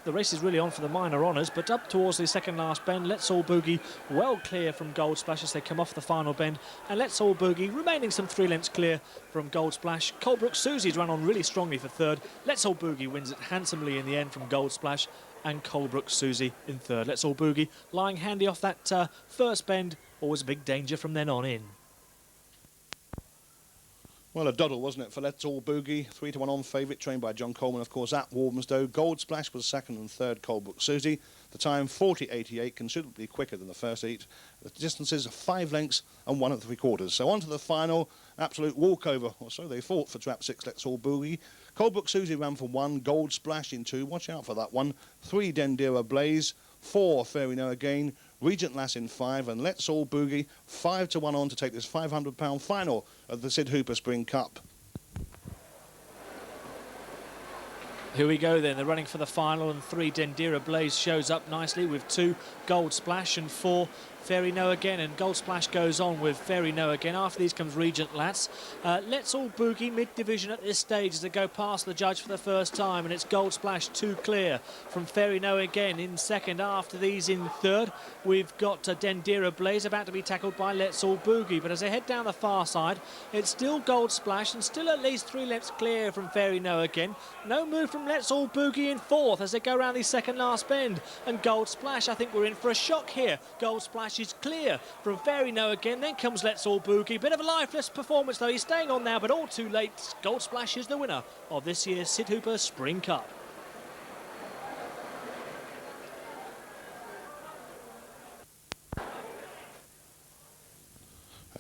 the race is really on for the minor honours, but up towards the second last bend, Let's All Boogie well clear from Gold Splash as they come off the final bend, and Let's All Boogie remaining some 3 lengths clear from Gold Splash. Colebrook Susie's run on really strongly for third. Let's All Boogie wins it handsomely in the end from Gold Splash, and Colebrook Susie in third. Let's All Boogie lying handy off that first bend, always a big danger from then on in. Well, a doddle, wasn't it, for Let's All Boogie. 3-1 on favourite, trained by John Coleman, of course, at Walthamstow. Gold Splash was second and third, Colebrook Susie. The time, 40.88, considerably quicker than the first heat. The distances, 5 lengths and 1 3/4. So on to the final, absolute walkover, or so they thought, for trap 6, Let's All Boogie. Colebrook Susie ran for 1, Gold Splash in 2, watch out for that one. 3, Dendera Blaze. 4, Fairy No Again. Regent Lass in 5, and Let's All Boogie 5-1 on to take this £500 final of the Sid Hooper Spring Cup. Here we go then, they're running for the final, and 3 Dendera Blaze shows up nicely with 2 Gold Splash and 4 Fairy No Again, and Gold Splash goes on with Fairy No Again. After these comes Regent Lass. Let's All Boogie mid-division at this stage as they go past the judge for the first time, and it's Gold Splash 2 clear from Fairy No Again in second. After these in third, we've got Dendera Blaze about to be tackled by Let's All Boogie, but as they head down the far side, it's still Gold Splash and still at least 3 lengths clear from Fairy No Again. No move from Let's All Boogie in fourth as they go around the second last bend, and Gold Splash, I think we're in for a shock here. Gold Splash is clear from Fairy No Again, then comes Let's All Boogie. Bit of a lifeless performance though, he's staying on now, but all too late. Gold Splash is the winner of this year's Sid Hooper Spring Cup.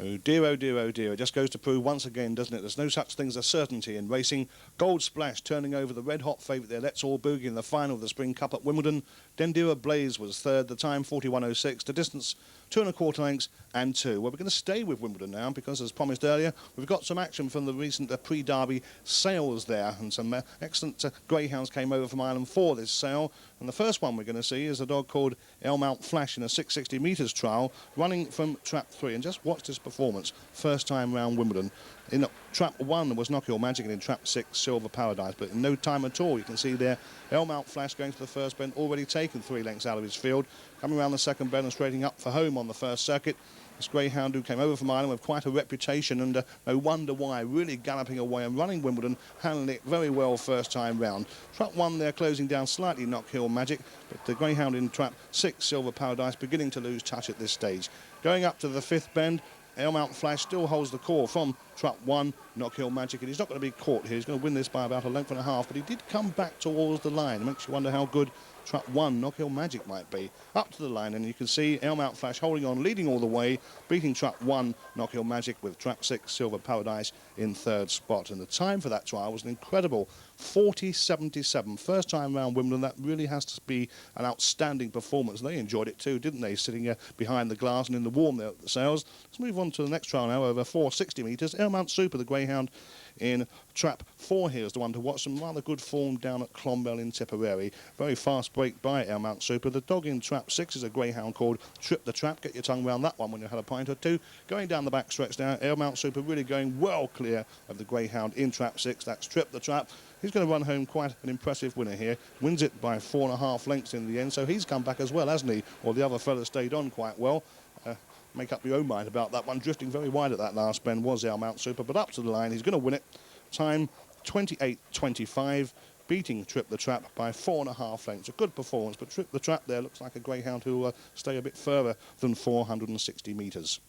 Oh dear, oh dear, oh dear. It just goes to prove once again, doesn't it? There's no such thing as a certainty in racing. Gold Splash turning over the red-hot favourite there, Let's All Boogie, in the final of the Spring Cup at Wimbledon. Dendera Blaze was third, the time 41.06, the distance 2 1/4 lengths and 2. Well, we're going to stay with Wimbledon now because, as promised earlier, we've got some action from the recent pre-derby sales there, and some excellent greyhounds came over from Ireland for this sale. And the first one we're going to see is a dog called Elmount Flash in a 660 metres trial, running from trap 3. And just watch this performance, first time round Wimbledon. In trap 1 was Knock Your Magic, and in trap 6 Silver Paradise, but in no time at all you can see there Elmount Flash going to the first bend, already taken 3 lengths out of his field, coming around the second bend and straightening up for home on the first circuit. This greyhound who came over from Ireland with quite a reputation, and no wonder why, really galloping away and running Wimbledon, handling it very well first time round. Trap 1 there closing down slightly, Knock Hill Magic, but the greyhound in trap 6 Silver Paradise beginning to lose touch at this stage. Going up to the 5th bend, Elmount Flash still holds the core from trap 1, Knock Hill Magic, and he's not going to be caught here. He's going to win this by about 1.5 lengths, but he did come back towards the line. It makes you wonder how good trap 1, Knock Hill Magic, might be. Up to the line, and you can see Elmount Flash holding on, leading all the way, beating trap 1, Knock Hill Magic, with trap 6, Silver Paradise, in third spot. And the time for that trial was an incredible 40.77. First time round Wimbledon. That really has to be an outstanding performance. They enjoyed it too, didn't they, sitting behind the glass and in the warm there at the sales. Let's move on to the next trial now, over 460 metres. Elmount Super, the greyhound, in trap 4 here is the one to watch. Some rather good form down at Clonbell in Tipperary. Very fast break by Elmount Super. The dog in trap 6 is a greyhound called Trip the Trap. Get your tongue round that one when you had a pint or two. Going down the back stretch now, Elmount Super really going well clear of the greyhound in trap 6. That's Trip the Trap. He's going to run home quite an impressive winner here. Wins it by 4.5 lengths in the end, so he's come back as well, hasn't he? Or the other fella stayed on quite well. Make up your own mind about that one. Drifting very wide at that last bend was Elmount Super, but up to the line, he's going to win it. Time 28.25, beating Trip the Trap by 4.5 lengths. A good performance, but Trip the Trap there looks like a greyhound who will stay a bit further than 460 metres.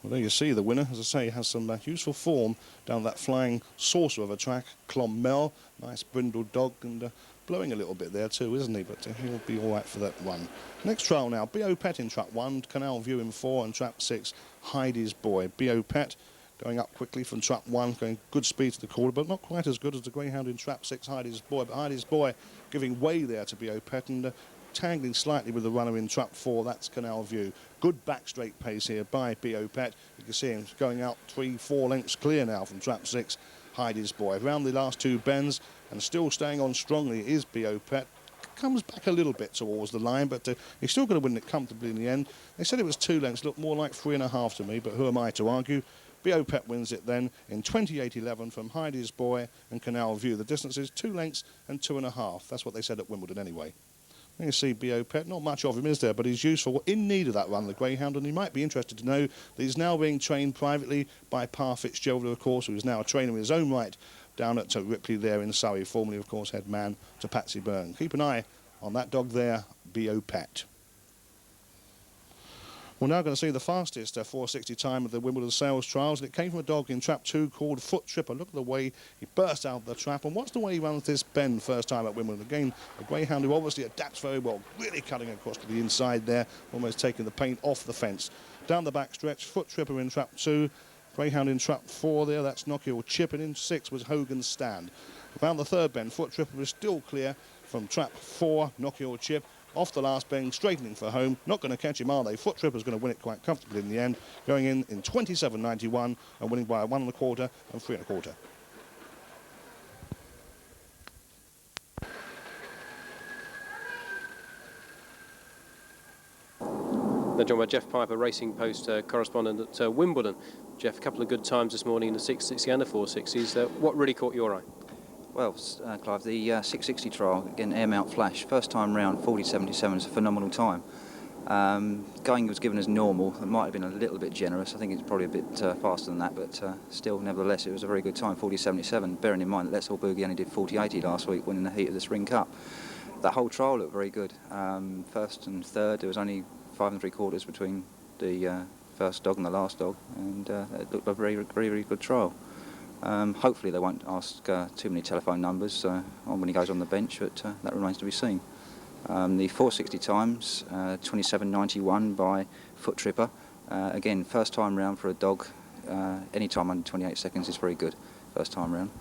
Well, there you see the winner, as I say, has some useful form down that flying saucer of a track. Clonmel, nice brindled dog, and blowing a little bit there too, isn't he? But he'll be all right for that run. Next trial now, B.O. Pet in trap 1, Canal View in 4, and trap 6, Heidi's Boy. B.O. Pet going up quickly from trap 1, going good speed to the corner, but not quite as good as the Greyhound in trap 6, Heidi's Boy. But Heidi's Boy giving way there to B.O. Pet and tangling slightly with the runner in trap 4, that's Canal View. Good back straight pace here by B.O. Pet. You can see him going out 3-4 lengths clear now from trap 6, Heidi's Boy. Around the last 2 bends and still staying on strongly is B.O. Pet. Comes back a little bit towards the line, but he's still going to win it comfortably in the end. They said it was 2 lengths, looked more like 3.5 to me, but who am I to argue? B.O. Pet wins it then in 28.11 from Heidi's Boy and Canal View. The distance is 2 lengths and 2.5. That's what they said at Wimbledon anyway. You can see B.O. Pet, not much of him is there, but he's useful, in need of that run, the Greyhound, and he might be interested to know that he's now being trained privately by Pa Fitzgerald, of course, who is now a trainer in his own right down at Ripley there in Surrey, formerly, of course, head man to Patsy Byrne. Keep an eye on that dog there, B.O. Pet. We're now going to see the fastest 460 time of the Wimbledon sales trials, and it came from a dog in trap 2 called Foot Tripper. Look at the way he burst out of the trap, and watch the way he runs this bend first time at Wimbledon. Again, a Greyhound who obviously adapts very well, really cutting across to the inside there, almost taking the paint off the fence. Down the back stretch, Foot Tripper in trap 2, Greyhound in trap 4 there, that's Knockhill Chip, and in 6 was Hogan's Stand. Around the third bend, Foot Tripper was still clear from trap 4, Knockhill Chip. Off the last bend, straightening for home. Not going to catch him, are they? Foot Tripper's going to win it quite comfortably in the end, going in 27.91 and winning by 1 1/4 and 3 1/4. Now joined by Jeff Piper, Racing Post correspondent at Wimbledon. Jeff, a couple of good times this morning in the 660 and the 460s. What really caught your eye? Well, Clive, the 660 trial, again, air mount flash, first time round, 40.77 is a phenomenal time. Going was given as normal. It might have been a little bit generous. I think it's probably a bit faster than that, but still, nevertheless, it was a very good time, 40.77, bearing in mind that Let's All Boogie only did 40.80 last week, winning the heat of the Spring Cup. That whole trial looked very good. First and third, there was only 5 3/4 between the first dog and the last dog, and it looked a very, very, very good trial. Hopefully they won't ask too many telephone numbers when he goes on the bench, but that remains to be seen. The 460 times, 27.91 by Foot Tripper. Again, first time round for a dog, any time under 28 seconds is very good, first time round.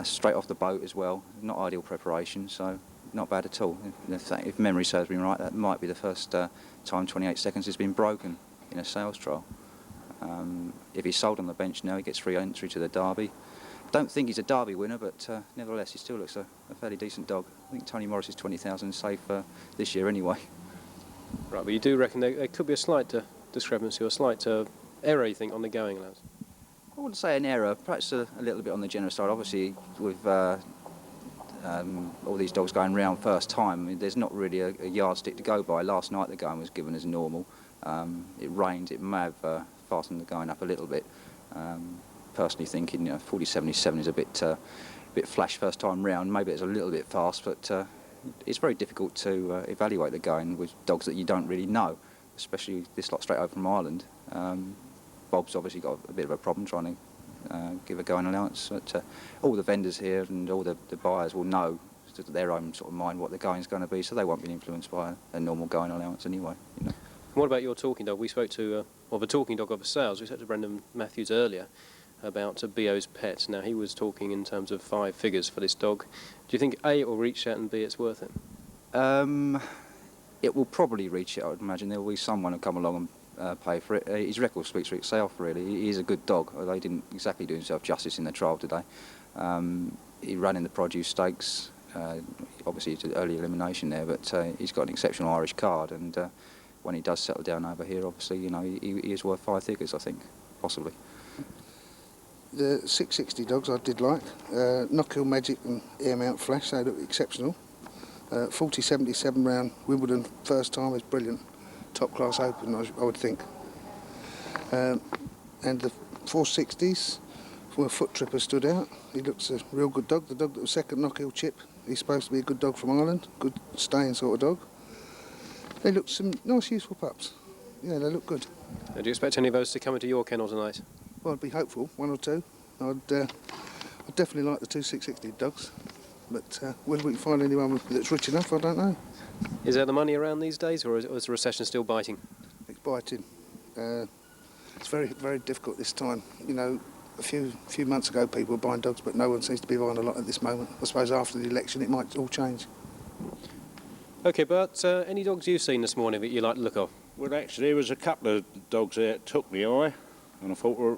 Straight off the boat as well, not ideal preparation, so not bad at all. If memory serves me right, that might be the first time 28 seconds has been broken in a sales trial. If he's sold on the bench now, he gets free entry to the Derby. Don't think he's a Derby winner, but nevertheless, he still looks a fairly decent dog. I think Tony Morris is 20,000 safe this year anyway. Right, but you do reckon there could be a slight discrepancy or a slight error, you think, on the going allowance? I wouldn't say an error, perhaps a little bit on the generous side. Obviously, with all these dogs going round first time, I mean, there's not really a yardstick to go by. Last night the going was given as normal. It rained, it may have fastened the going up a little bit. Personally thinking, 40.77 is a bit flash first time round. Maybe it's a little bit fast, but it's very difficult to evaluate the going with dogs that you don't really know, especially this lot straight over from Ireland. Bob's obviously got a bit of a problem trying to give a going allowance, but all the vendors here and all the buyers will know to their own sort of mind what the going is going to be, so they won't be influenced by a normal going allowance anyway. What about your talking dog? We spoke to, the talking dog of the sales, we spoke to Brendan Matthews earlier about B.O.'s Pet. Now, he was talking in terms of 5 figures for this dog. Do you think, A, it will reach that, and B, it's worth it? It will probably reach it, I would imagine. There will be someone who'll come along and pay for it. His record speaks for itself, really. He is a good dog, although he didn't exactly do himself justice in the trial today. He ran in the Produce Stakes. Obviously, it's an early elimination there, but he's got an exceptional Irish card, and when he does settle down over here, obviously, he is worth 5 figures, I think, possibly. The 660 dogs I did like. Knockhill Magic and Air Mount Flash, they look exceptional. 40.77 round Wimbledon first time is brilliant. Top class open, I would think. And the 460s, where Foot Tripper stood out. He looks a real good dog. The dog that was second, Knockhill Chip, he's supposed to be a good dog from Ireland, good staying sort of dog. They look some nice, useful pups. Yeah, they look good. Do you expect any of those to come into your kennel tonight? Well, I'd be hopeful, one or two. I'd definitely like the two 660 dogs, but whether we can find anyone that's rich enough, I don't know. Is there the money around these days, or is the recession still biting? It's biting. It's very, very difficult this time. You know, a few months ago people were buying dogs, but no one seems to be buying a lot at this moment. I suppose after the election it might all change. OK, but any dogs you've seen this morning that you like the look of? Well, actually, there was a couple of dogs there that took me eye, and I thought were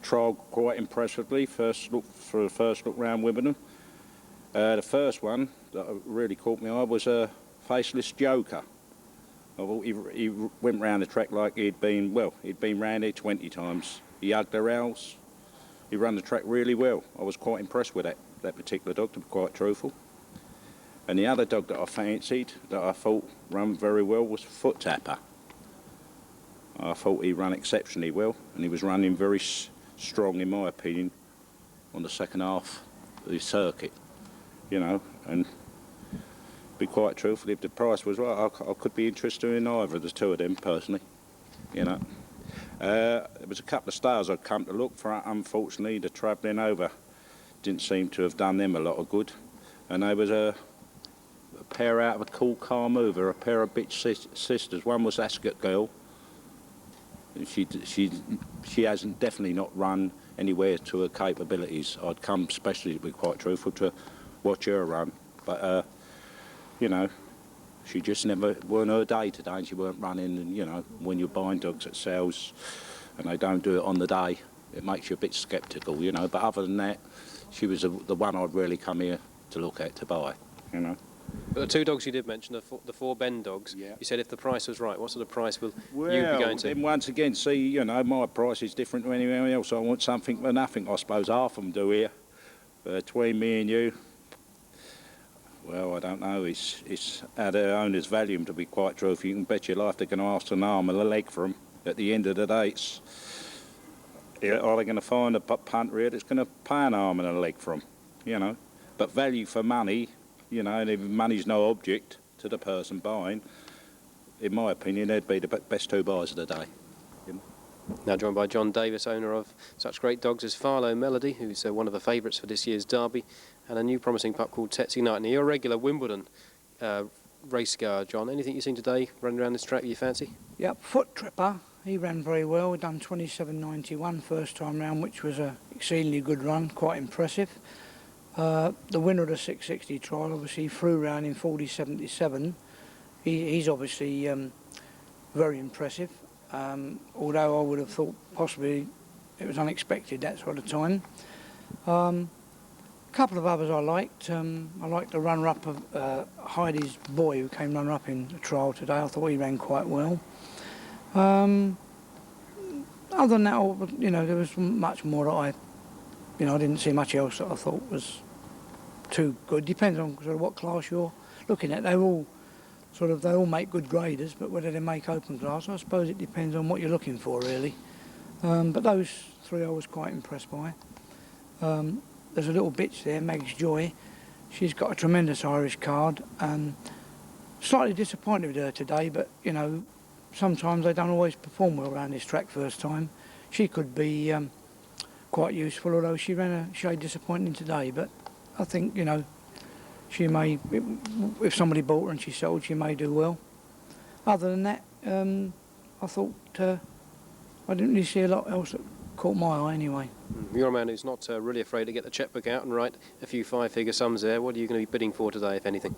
trialled quite impressively. First look round Wimbledon. The first one that really caught my eye was a faceless joker. I thought he went round the track like he'd been round here 20 times. He hugged the rails. He ran the track really well. I was quite impressed with that particular dog, to be quite truthful. And the other dog that I fancied, that I thought ran very well, was Foot Tapper. I thought he ran exceptionally well, and he was running very strong, in my opinion, on the second half of the circuit, you know, and be quite truthful, if the price was right, I could be interested in either of the two of them, personally, you know. There was a couple of stars I'd come to look for. Unfortunately, the travelling over didn't seem to have done them a lot of good, and there was a pair out of a Cool Car Mover, a pair of bitch sisters. One was Ascot Girl. She hasn't definitely not run anywhere to her capabilities. I'd come especially, to be quite truthful, to watch her run, but you know, she just never weren't her day today, and she weren't running. And you know, when you're buying dogs at sales and they don't do it on the day, it makes you a bit sceptical, you know. But other than that, she was the one I'd really come here to look at to buy, you know. But the two dogs you did mention, the four Ben dogs, yeah. You said if the price was right, what sort of price will Well, you be going to? Then once again, see, you know, my price is different to anyone else. I want something for nothing, I suppose half of them do here. Between me and you, well, I don't know, it's at their owner's value, to be quite truthful. You can bet your life they're going to ask an arm and a leg for them. At the end of the day, are they going to find a punter here that's going to pay an arm and a leg for them, you know? But value for money, you know, and if money's no object to the person buying, in my opinion, they'd be the best two buys of the day. You know? Now joined by John Davis, owner of such great dogs as Farlow Melody, who's one of the favourites for this year's Derby, and a new promising pup called Tetsy Knight. Now, you're a regular Wimbledon race goer, John. Anything you've seen today running around this track you fancy? Yep, Foot Tripper. He ran very well. We done 27.91 first time round, which was a exceedingly good run, quite impressive. The winner of the 660 trial obviously flew round in 40.77. He's obviously very impressive, although I would have thought possibly it was unexpected that sort of time. A couple of others I liked. I liked the runner-up of Heidi's boy, who came runner-up in the trial today. I thought he ran quite well. Other than that, you know, there was much more that I didn't see much else that I thought was too good. Depends on sort of what class you're looking at. They all make good graders, but whether they make open class, I suppose it depends on what you're looking for, really. But those three I was quite impressed by. There's a little bitch there, Meg's Joy. She's got a tremendous Irish card. Slightly disappointed with her today, but you know, sometimes they don't always perform well around this track first time. She could be quite useful, although she ran a shade disappointing today. But I think, you know, she may, if somebody bought her and she sold, she may do well. Other than that, I thought I didn't really see a lot else that caught my eye anyway. You're a man who's not really afraid to get the checkbook out and write a few five-figure sums there. What are you going to be bidding for today, if anything?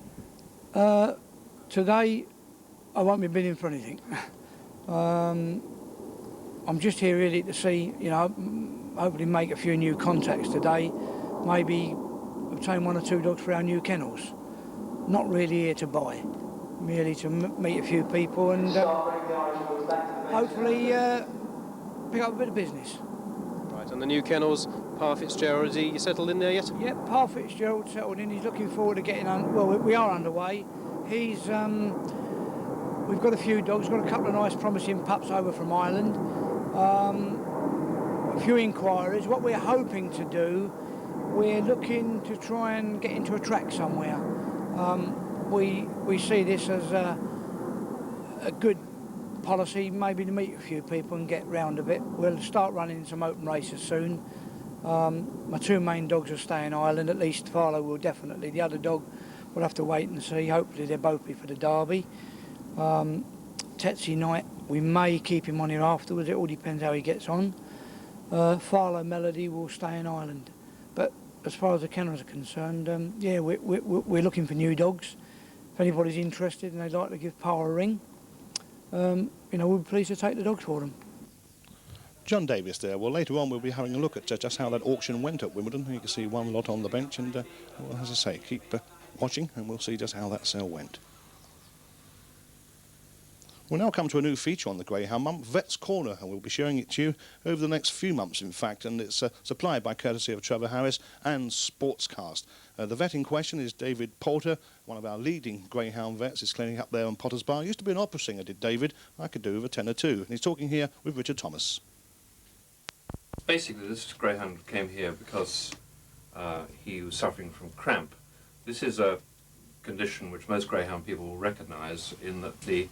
Today, I won't be bidding for anything. I'm just here really to see, you know, hopefully make a few new contacts today, maybe obtain one or two dogs for our new kennels. Not really here to buy, merely to meet a few people and hopefully pick up a bit of business. Right, and the new kennels, Pa Fitzgerald, is he settled in there yet? Yep, Pa Fitzgerald settled in. He's looking forward to getting on. Well, we are underway. He's we've got a few dogs. Got a couple of nice, promising pups over from Ireland. A few inquiries. What we're hoping to do, we're looking to try and get into a track somewhere. We see this as a good policy maybe to meet a few people and get round a bit. We'll start running some open races soon. My two main dogs will stay in Ireland, at least Farlow will definitely. The other dog we'll have to wait and see. Hopefully they'll both be for the Derby. Tetsi Knight, we may keep him on here afterwards, it all depends how he gets on. Farlow Melody will stay in Ireland. But as far as the kennels are concerned, yeah, we're looking for new dogs. If anybody's interested and they'd like to give Power a ring, you know, we'll be pleased to take the dogs for them. John Davis there. Well, later on we'll be having a look at just how that auction went at Wimbledon. You can see one lot on the bench and, well, as I say, keep watching and we'll see just how that sale went. We'll now come to a new feature on the Greyhound Month, Vet's Corner, and we'll be showing it to you over the next few months, in fact, and it's supplied by courtesy of Trevor Harris and Sportscast. The vet in question is David Poulter, one of our leading Greyhound vets. He's cleaning up there on Potter's Bar. Used to be an opera singer, did David. I could do with a tenor too. And he's talking here with Richard Thomas. Basically, this Greyhound came here because he was suffering from cramp. This is a condition which most Greyhound people will recognise in that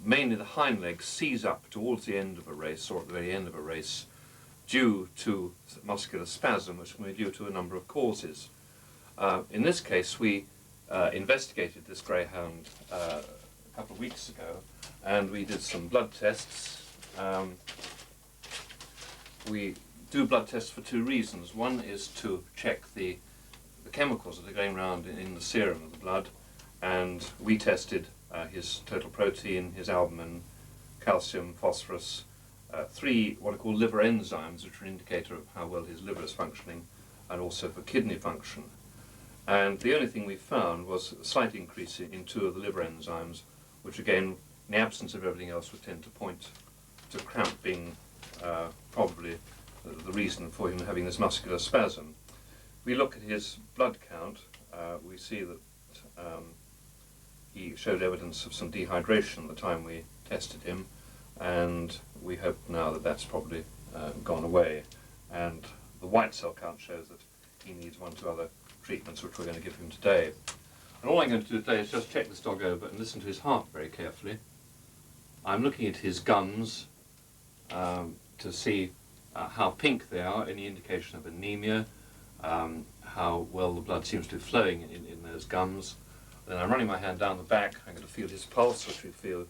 mainly the hind legs seize up towards the end of a race or at the very end of a race due to muscular spasm, which can be due to a number of causes. In this case, we investigated this Greyhound a couple of weeks ago and we did some blood tests. We do blood tests for two reasons. One is to check the chemicals that are going around in the serum of the blood, and we tested his total protein, his albumin, calcium, phosphorus, three what are called liver enzymes, which are an indicator of how well his liver is functioning, and also for kidney function. And the only thing we found was a slight increase in two of the liver enzymes, which again, in the absence of everything else, would tend to point to cramp being probably the reason for him having this muscular spasm. We look at his blood count, we see that he showed evidence of some dehydration at the time we tested him, and we hope now that that's probably gone away. And the white cell count shows that he needs one or two other treatments which we're going to give him today. And all I'm going to do today is just check this dog over and listen to his heart very carefully. I'm looking at his gums to see how pink they are, any indication of anemia, how well the blood seems to be flowing in those gums. Then I'm running my hand down the back. I'm going to feel his pulse, which we feel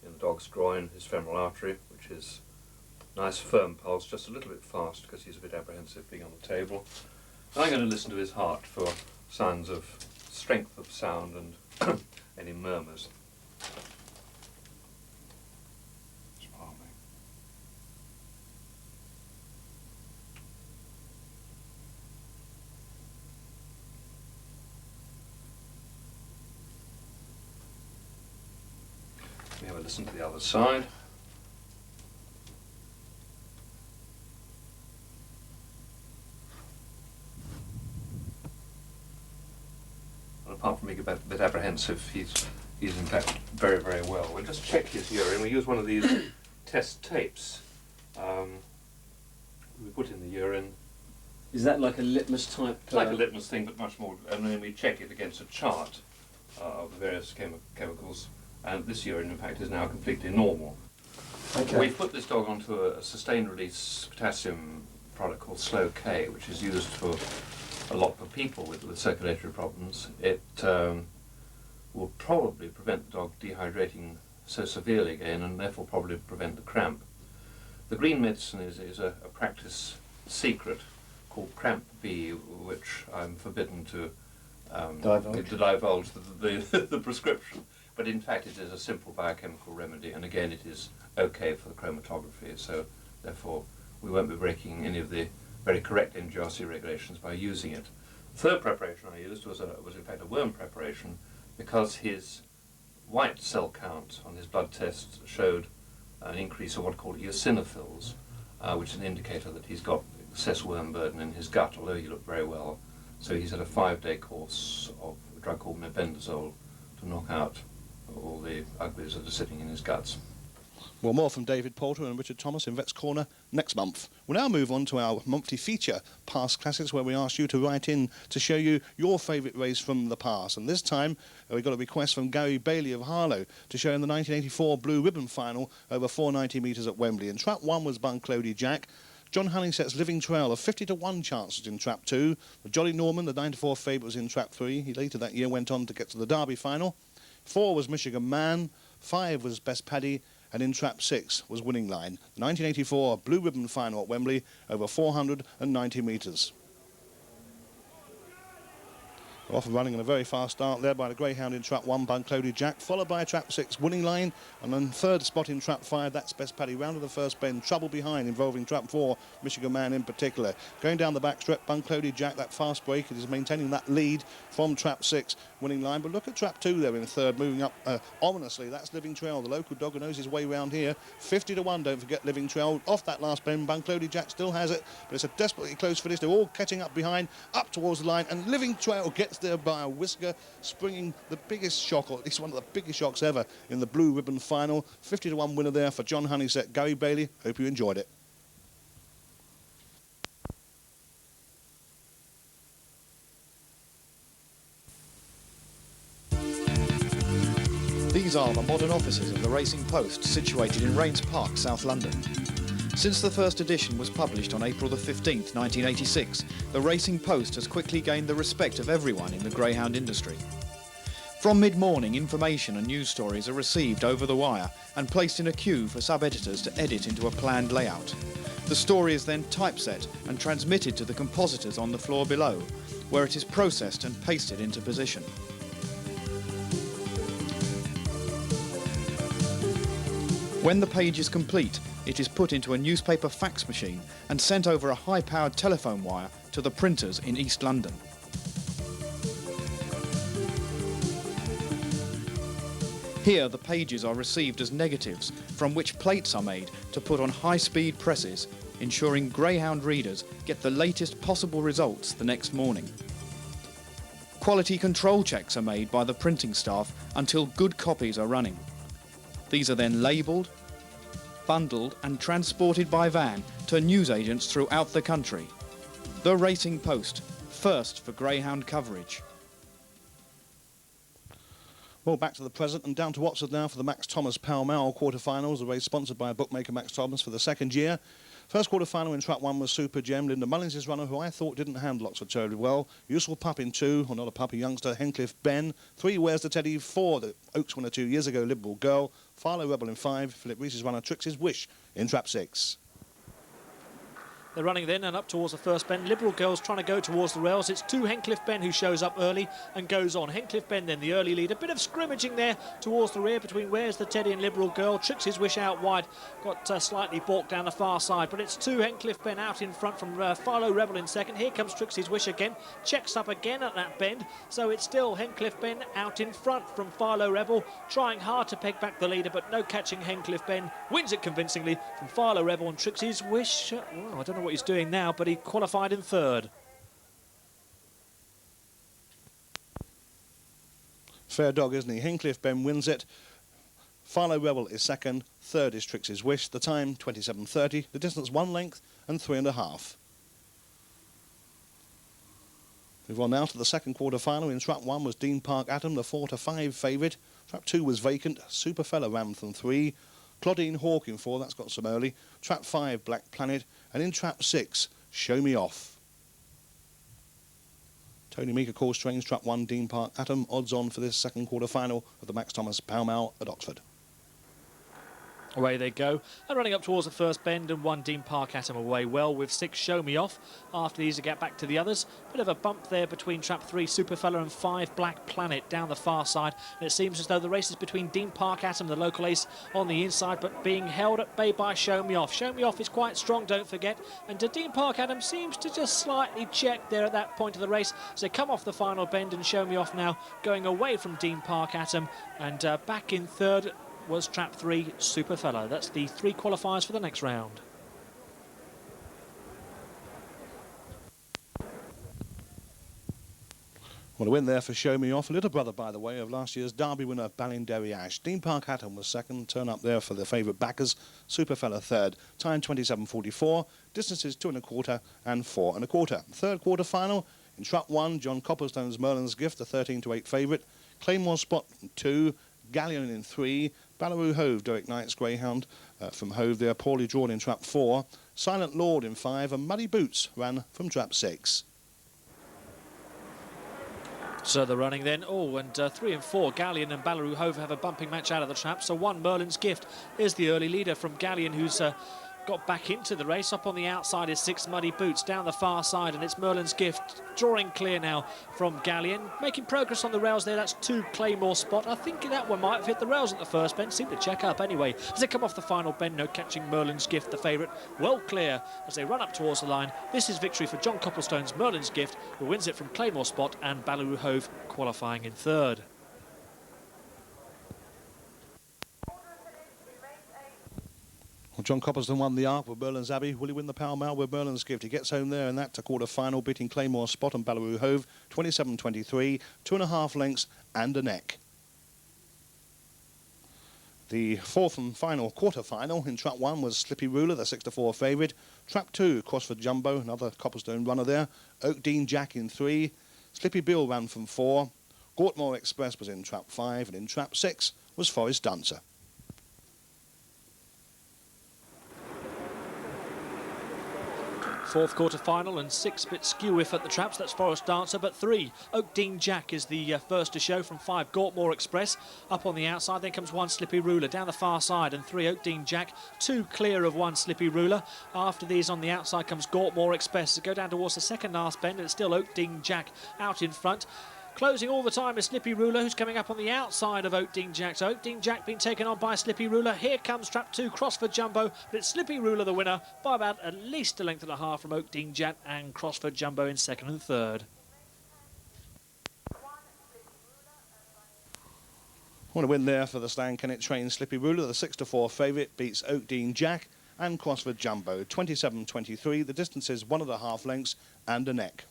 in the dog's groin, his femoral artery, which is nice firm pulse, just a little bit fast because he's a bit apprehensive being on the table. And I'm going to listen to his heart for signs of strength of sound and any murmurs. We have a listen to the other side. And apart from being a bit apprehensive, he's in fact very, very well. We'll just check his urine. We use one of these test tapes. We put in the urine. Is that like a litmus type? It's like a litmus thing, but much more, and then we check it against a chart of the various chemicals. And this urine, in fact, is now completely normal. Okay. We've put this dog onto a sustained release potassium product called Slow K, which is used for a lot of people with circulatory problems. It will probably prevent the dog dehydrating so severely again, and therefore probably prevent the cramp. The green medicine is a practice secret called Cramp B, which I'm forbidden to divulge the prescription. But in fact it is a simple biochemical remedy, and again it is okay for the chromatography, so therefore we won't be breaking any of the very correct NGRC regulations by using it. The third preparation I used was in fact a worm preparation, because his white cell count on his blood test showed an increase of what are called eosinophils, which is an indicator that he's got excess worm burden in his gut, although he looked very well. So he's had a 5-day course of a drug called mebendazole to knock out all the uglies that are sitting in his guts. Well, more from David Poulter and Richard Thomas in Vets Corner next month. We'll now move on to our monthly feature, Past Classics, where we ask you to write in to show you your favourite race from the past. And this time, we got a request from Gary Bailey of Harlow to show him the 1984 Blue Ribbon Final over 490 metres at Wembley. And Trap 1 was Bunclody Jack. John Honeysett's Living Trail, a 50-to-1 chance was in Trap 2. The Jolly Norman, the 9-to-4 favourite, was in Trap 3. He later that year went on to get to the Derby final. 4 was Michigan Man. 5 was Best Paddy. And in Trap 6 was Winning Line, the 1984 Blue Ribbon Final at Wembley over 490 metres. Off and running in a very fast start there by the Greyhound in Trap 1, Bunclody Jack, followed by Trap 6, Winning Line, and then third spot in Trap 5, that's Best Paddy, round to the first bend, trouble behind involving Trap 4, Michigan Man in particular. Going down the back strip, Bunclody Jack, that fast break, it is maintaining that lead from Trap 6, Winning Line, but look at Trap 2 there in third, moving up ominously, that's Living Trail, the local dog who knows his way round here, 50-to-1, don't forget Living Trail, off that last bend, Bunclody Jack still has it, but it's a desperately close finish, they're all catching up behind, up towards the line, and Living Trail gets there by a whisker, springing the biggest shock, or at least one of the biggest shocks ever in the Blue Ribbon Final. 50-to-1 winner there for John Honeysett. Gary Bailey, hope you enjoyed it. These are the modern offices of the Racing Post, situated in Rains Park, South London. Since the first edition was published on April the 15th, 1986, the Racing Post has quickly gained the respect of everyone in the greyhound industry. From mid-morning, information and news stories are received over the wire and placed in a queue for sub-editors to edit into a planned layout. The story is then typeset and transmitted to the compositors on the floor below, where it is processed and pasted into position. When the page is complete, it is put into a newspaper fax machine and sent over a high-powered telephone wire to the printers in East London. Here, the pages are received as negatives, from which plates are made to put on high-speed presses, ensuring greyhound readers get the latest possible results the next morning. Quality control checks are made by the printing staff until good copies are running. These are then labelled, bundled and transported by van to newsagents throughout the country. The Racing Post, first for greyhound coverage. Well, back to the present and down to Watford now for the Max Thomas Pall Mall quarter-finals, the race sponsored by bookmaker Max Thomas for the second year. First quarter-final in Trap 1 was Super Gem. Linda Mullins' runner, who I thought didn't handle Oxford terribly well. Useful Pup in 2, or not a pup, a youngster, Hencliffe Ben. 3, Where's the Teddy? 4, the Oaks winner 2 years ago, Liberal Girl. Philo Rebel in 5, Philip Reese's runner, Trixie's Wish in Trap 6. They're running then and up towards the first bend. Liberal Girl's trying to go towards the rails. It's 2 Hencliffe Ben who shows up early and goes on. Hencliffe Ben then the early lead. A bit of scrimmaging there towards the rear between Where's the Teddy and Liberal Girl. Trixie's Wish out wide. Got slightly balked down the far side. But it's 2 Hencliffe Ben out in front from Philo Rebel in second. Here comes Trixie's Wish again. Checks up again at that bend. So it's still Hencliffe Ben out in front from Philo Rebel. Trying hard to peg back the leader, but no catching Hencliffe Ben. Wins it convincingly from Philo Rebel and Trixie's Wish. Well, I don't know what he's doing now, but he qualified in third. Fair dog, isn't he? Hencliffe Ben wins it. Philo Rebel is second. Third is Trixie's Wish. The time, 27:30. The distance, 1 length and 3.5. Move on now to the second quarter-final. In Trap 1 was Dean Park Atom, the 4-to-5 favourite. Trap 2 was vacant. Super Fella ran from 3. Claudine Hawk in 4, that's got some early. Trap 5, Black Planet. And in Trap 6, Show Me Off. Tony Meeker calls trains Trap 1, Dean Park Atom. Odds on for this second quarter-final of the Max Thomas Pall Mall at Oxford. Away they go, and running up towards the first bend, and 1 Dean Park Atom away well with 6 Show Me Off. After these, to get back to the others. Bit of a bump there between Trap 3 Superfella and 5 Black Planet down the far side. And it seems as though the race is between Dean Park Atom, the local ace, on the inside, but being held at bay by Show Me Off. Show Me Off is quite strong, don't forget. And Dean Park Atom seems to just slightly check there at that point of the race. So they come off the final bend, and Show Me Off now going away from Dean Park Atom, and back in third was Trap 3 Superfella. That's the 3 qualifiers for the next round. Well, a win there for Show Me Off. A little brother, by the way, of last year's Derby winner, Ballinderry Ash. Dean Park Hatton was second. Turn up there for the favourite backers. Superfella third. Time 27.44. Distances 2 1/4 and 4 1/4. Third quarter final. In trap 1, John Copplestone's Merlin's Gift, the 13-8 favourite. Claymore Spot in 2. Galleon in 3. Ballaroo Hove, Derek Knight's Greyhound from Hove there, poorly drawn in trap 4. Silent Lord in 5. And Muddy Boots ran from trap 6. So the running then, and 3 and 4, Galleon and Ballaroo Hove have a bumping match out of the trap. So 1, Merlin's Gift, is the early leader from Galleon, who's got back into the race. Up on the outside is 6, Muddy Boots, down the far side, and it's Merlin's Gift drawing clear now from Galleon. Making progress on the rails there, that's 2, Claymore Spot. I think that one might have hit the rails at the first bend, seemed to check up anyway. As they come off the final bend, no catching Merlin's Gift, the favourite, well clear as they run up towards the line. This is victory for John Copplestone's Merlin's Gift, who wins it from Claymore Spot, and Ballaroo Hove qualifying in third. Well, John Copplestone won the Arc with Merlin's Abbey. Will he win the Pall Mall with Merlin's Gift? He gets home there in that to quarter-final, beating Claymore Spot and Ballaroo Hove, 27.23, 2.5 lengths and a neck. The fourth and final quarter-final in Trap 1 was Slippy Ruler, the 6-4 favourite. Trap 2, Crossford Jumbo, another Copplestone runner there. Oak Dean Jack in 3. Slippy Bill ran from 4. Gortmore Express was in Trap 5, and in Trap 6 was Forest Dancer. Fourth quarter final and 6 bit skew if at the traps. That's Forest Dancer, but 3, Oak Dean Jack is the first to show from 5, Gortmore Express. Up on the outside, then comes 1, Slippy Ruler down the far side, and 3, Oak Dean Jack. 2 clear of 1, Slippy Ruler. After these on the outside comes Gortmore Express. To go down towards the second last bend, and it's still Oak Dean Jack out in front. Closing all the time is Slippy Ruler, who's coming up on the outside of Oak Dean Jack. So Oak Dean Jack being taken on by Slippy Ruler. Here comes Trap 2, Crossford Jumbo, but it's Slippy Ruler the winner by about at least a length and a half from Oak Dean Jack, and Crossford Jumbo in second and third. What a win there for the Stan Kennett trained Slippy Ruler. The 6-4 favourite beats Oak Dean Jack and Crossford Jumbo, 27.23. The distance is 1.5 lengths and a neck.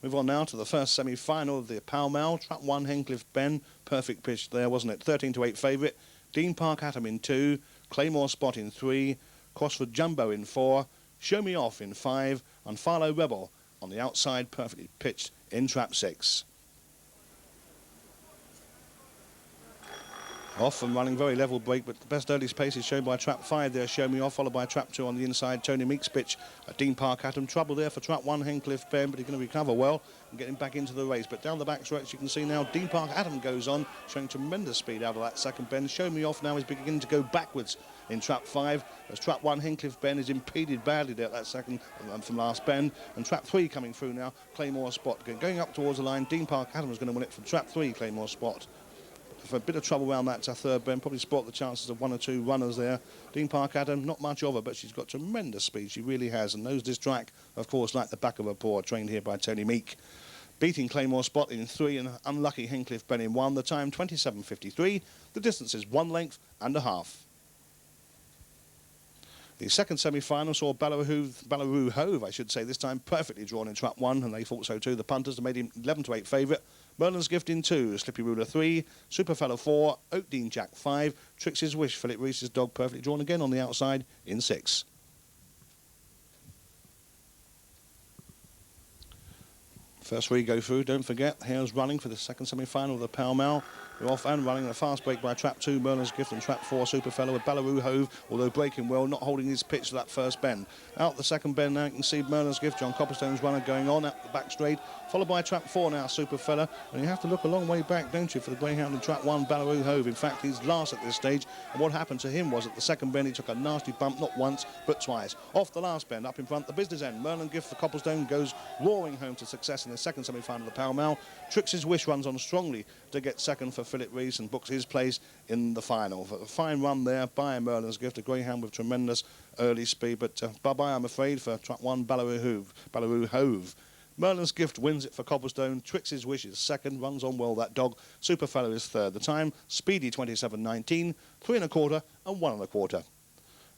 Move on now to the first semi-final of the Pall Mall. Trap 1, Hencliffe Ben. Perfect pitch there, wasn't it? 13-8 favourite. Dean Park Atom in 2. Claymore Spot in 3. Crossford Jumbo in 4. Show Me Off in 5. And Farlow Rebel on the outside, perfectly pitched in Trap 6. Off and running, very level break, but the best early pace is shown by Trap 5 there, Show Me Off, followed by Trap 2 on the inside, Tony Meek's pitch at Dean Park Atom. Trouble there for Trap 1, Hencliffe Ben, but he's going to recover well and get him back into the race. But down the back stretch, you can see now Dean Park Atom goes on, showing tremendous speed out of that second bend. Show Me Off now is beginning to go backwards in Trap 5, as Trap 1, Hencliffe Ben, is impeded badly there at that second from last bend. And Trap 3 coming through now, Claymore Spot. Going up towards the line, Dean Park Atom is going to win it from Trap 3, Claymore Spot. For a bit of trouble around that to third bend, probably spot the chances of 1 or 2 runners there. Dean Park Adam, not much of her, but she's got tremendous speed, she really has, and knows this track, of course, like the back of her paw, trained here by Tony Meek. Beating Claymore Spot in 3 and unlucky Hencliffe Ben in 1, the time 27.53, the distance is 1 length and a half. The second semi-final saw Ballaroo Hove, I should say, this time perfectly drawn in Trap 1, and they thought so too. The punters made him 11-8 favourite. Merlin's Gift in 2, Slippy Ruler 3, Superfellow 4, Oak Dean Jack 5, Trixie's Wish, Philip Reese's Dog perfectly drawn again on the outside in 6. First 3 go through, don't forget, here's running for the second semi-final of the Pall Mall. We're off and running a fast break by Trap 2, Merlin's Gift, and Trap 4, Superfellow with Ballaroo Hove, although breaking well, not holding his pitch to that first bend. Out the second bend now, you can see Merlin's Gift, John Copplestone's runner going on at the back straight, followed by Trap 4 now, Superfellow, and you have to look a long way back, don't you, for the Greyhound in Trap 1, Ballaroo Hove. In fact, he's last at this stage, and what happened to him was at the second bend, he took a nasty bump, not once, but twice. Off the last bend, up in front, the business end, Merlin's Gift for Copplestone goes roaring home to success in the second semi-final of the Pall Mall. Trixie's Wish runs on strongly to get second for Philip Rees and books his place in the final. A fine run there by Merlin's Gift, a Greyhound with tremendous early speed, but bye-bye, I'm afraid, for Trap 1, Ballaroo Hove. Merlin's Gift wins it for Copplestone. Trixie's Wish is second, runs on well, that dog. Superfellow is third. The time, speedy 27.19, 3 1/4 and 1 1/4.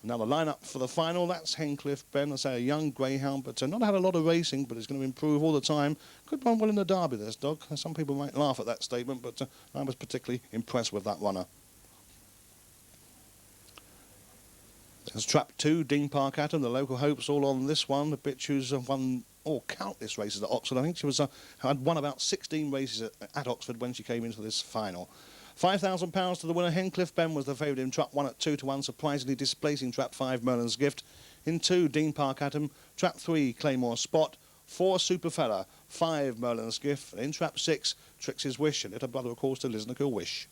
Now the lineup for the final, that's Hencliffe Ben, I say a young greyhound, but not had a lot of racing, but is going to improve all the time. Could run well in the derby, this dog. Some people might laugh at that statement, but I was particularly impressed with that runner. There's trap 2, Dean Park Atom, the local hopes all on this one. The bitch who's won countless races at Oxford. I think she was had won about 16 races at Oxford when she came into this final. £5,000 to the winner. Hencliffe Ben was the favourite in trap 1 at 2-1, surprisingly displacing trap 5, Merlin's Gift. In 2, Dean Park Atom. Trap 3, Claymore Spot. 4, Superfella. 5, Merlin's Gift. And in trap 6, Trixie's Wish. And little brother, of course, to Lisnacle Wish.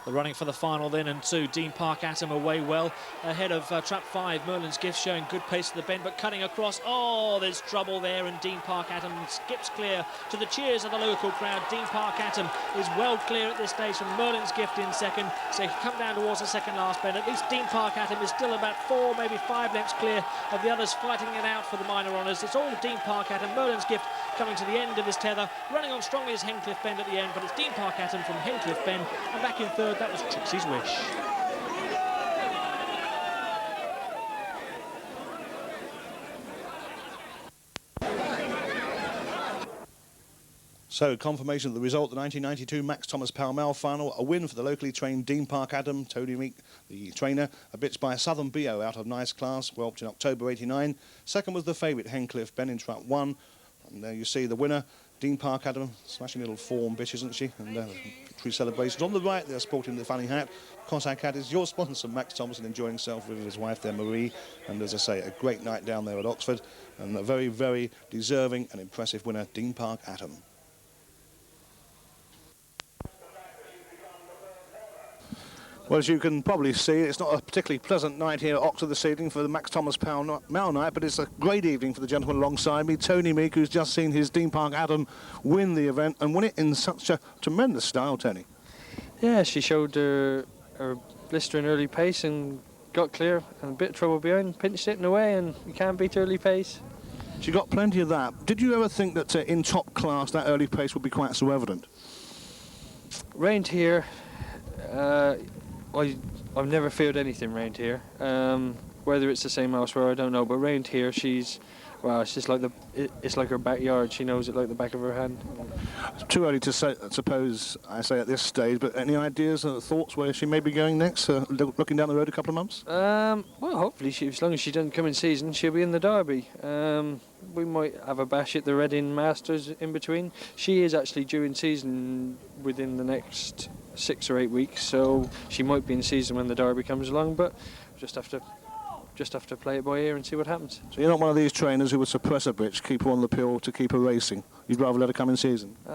The running for the final then, and 2, Dean Park Atom away well. Ahead of trap 5, Merlin's Gift, showing good pace to the bend, but cutting across. Oh, there's trouble there, and Dean Park Atom skips clear to the cheers of the local crowd. Dean Park Atom is well clear at this stage from Merlin's Gift in second. So he come down towards the second last bend. At least Dean Park Atom is still about 4, maybe 5 lengths clear of the others fighting it out for the minor honours. It's all Dean Park Atom. Merlin's Gift coming to the end of his tether, running on strongly as Hencliffe Bend at the end, but it's Dean Park Atom from Hencliffe Bend, and back in third, that was Trixie's Wish. So, confirmation of the result, the 1992 Max Thomas Pall Mall final, a win for the locally trained Dean Park Atom, Tony Meek, the trainer, a bitch by Southern Bio out of nice class, whelped in October 89. Second was the favourite, Hencliffe Ben in trap 1. And there you see the winner, Dean Park Atom, smashing little form bitch, isn't she? And victory celebrations. On the right, they're sporting the funny hat. Cossack Hat is your sponsor, Max Thompson, enjoying himself with his wife there, Marie. And as I say, a great night down there at Oxford. And a very, very deserving and impressive winner, Dean Park Atom. Well, as you can probably see, it's not a particularly pleasant night here at Oxford this evening for the Max Thomas Pall Mall night, but it's a great evening for the gentleman alongside me, Tony Meek, who's just seen his Dean Park Atom win the event and win it in such a tremendous style, Tony. Yeah, she showed her blistering early pace and got clear, and a bit of trouble behind, pinched it in a way, and you can't beat early pace. She got plenty of that. Did you ever think that in top class that early pace would be quite so evident? Round here, I've never feared anything round here. Whether it's the same elsewhere, I don't know. But round here, it's just like it's like her backyard. She knows it like the back of her hand. It's too early to say, suppose I say at this stage. But any ideas or thoughts where she may be going next? Looking down the road a couple of months. Well, hopefully, as long as she doesn't come in season, she'll be in the Derby. We might have a bash at the Reading Masters in between. She is actually due in season within the next 6 or 8 weeks, so she might be in season when the Derby comes along, but just have to play it by ear and see what happens. So you're not one of these trainers who would suppress a bitch, keep her on the pill to keep her racing. You'd rather let her come in season? Not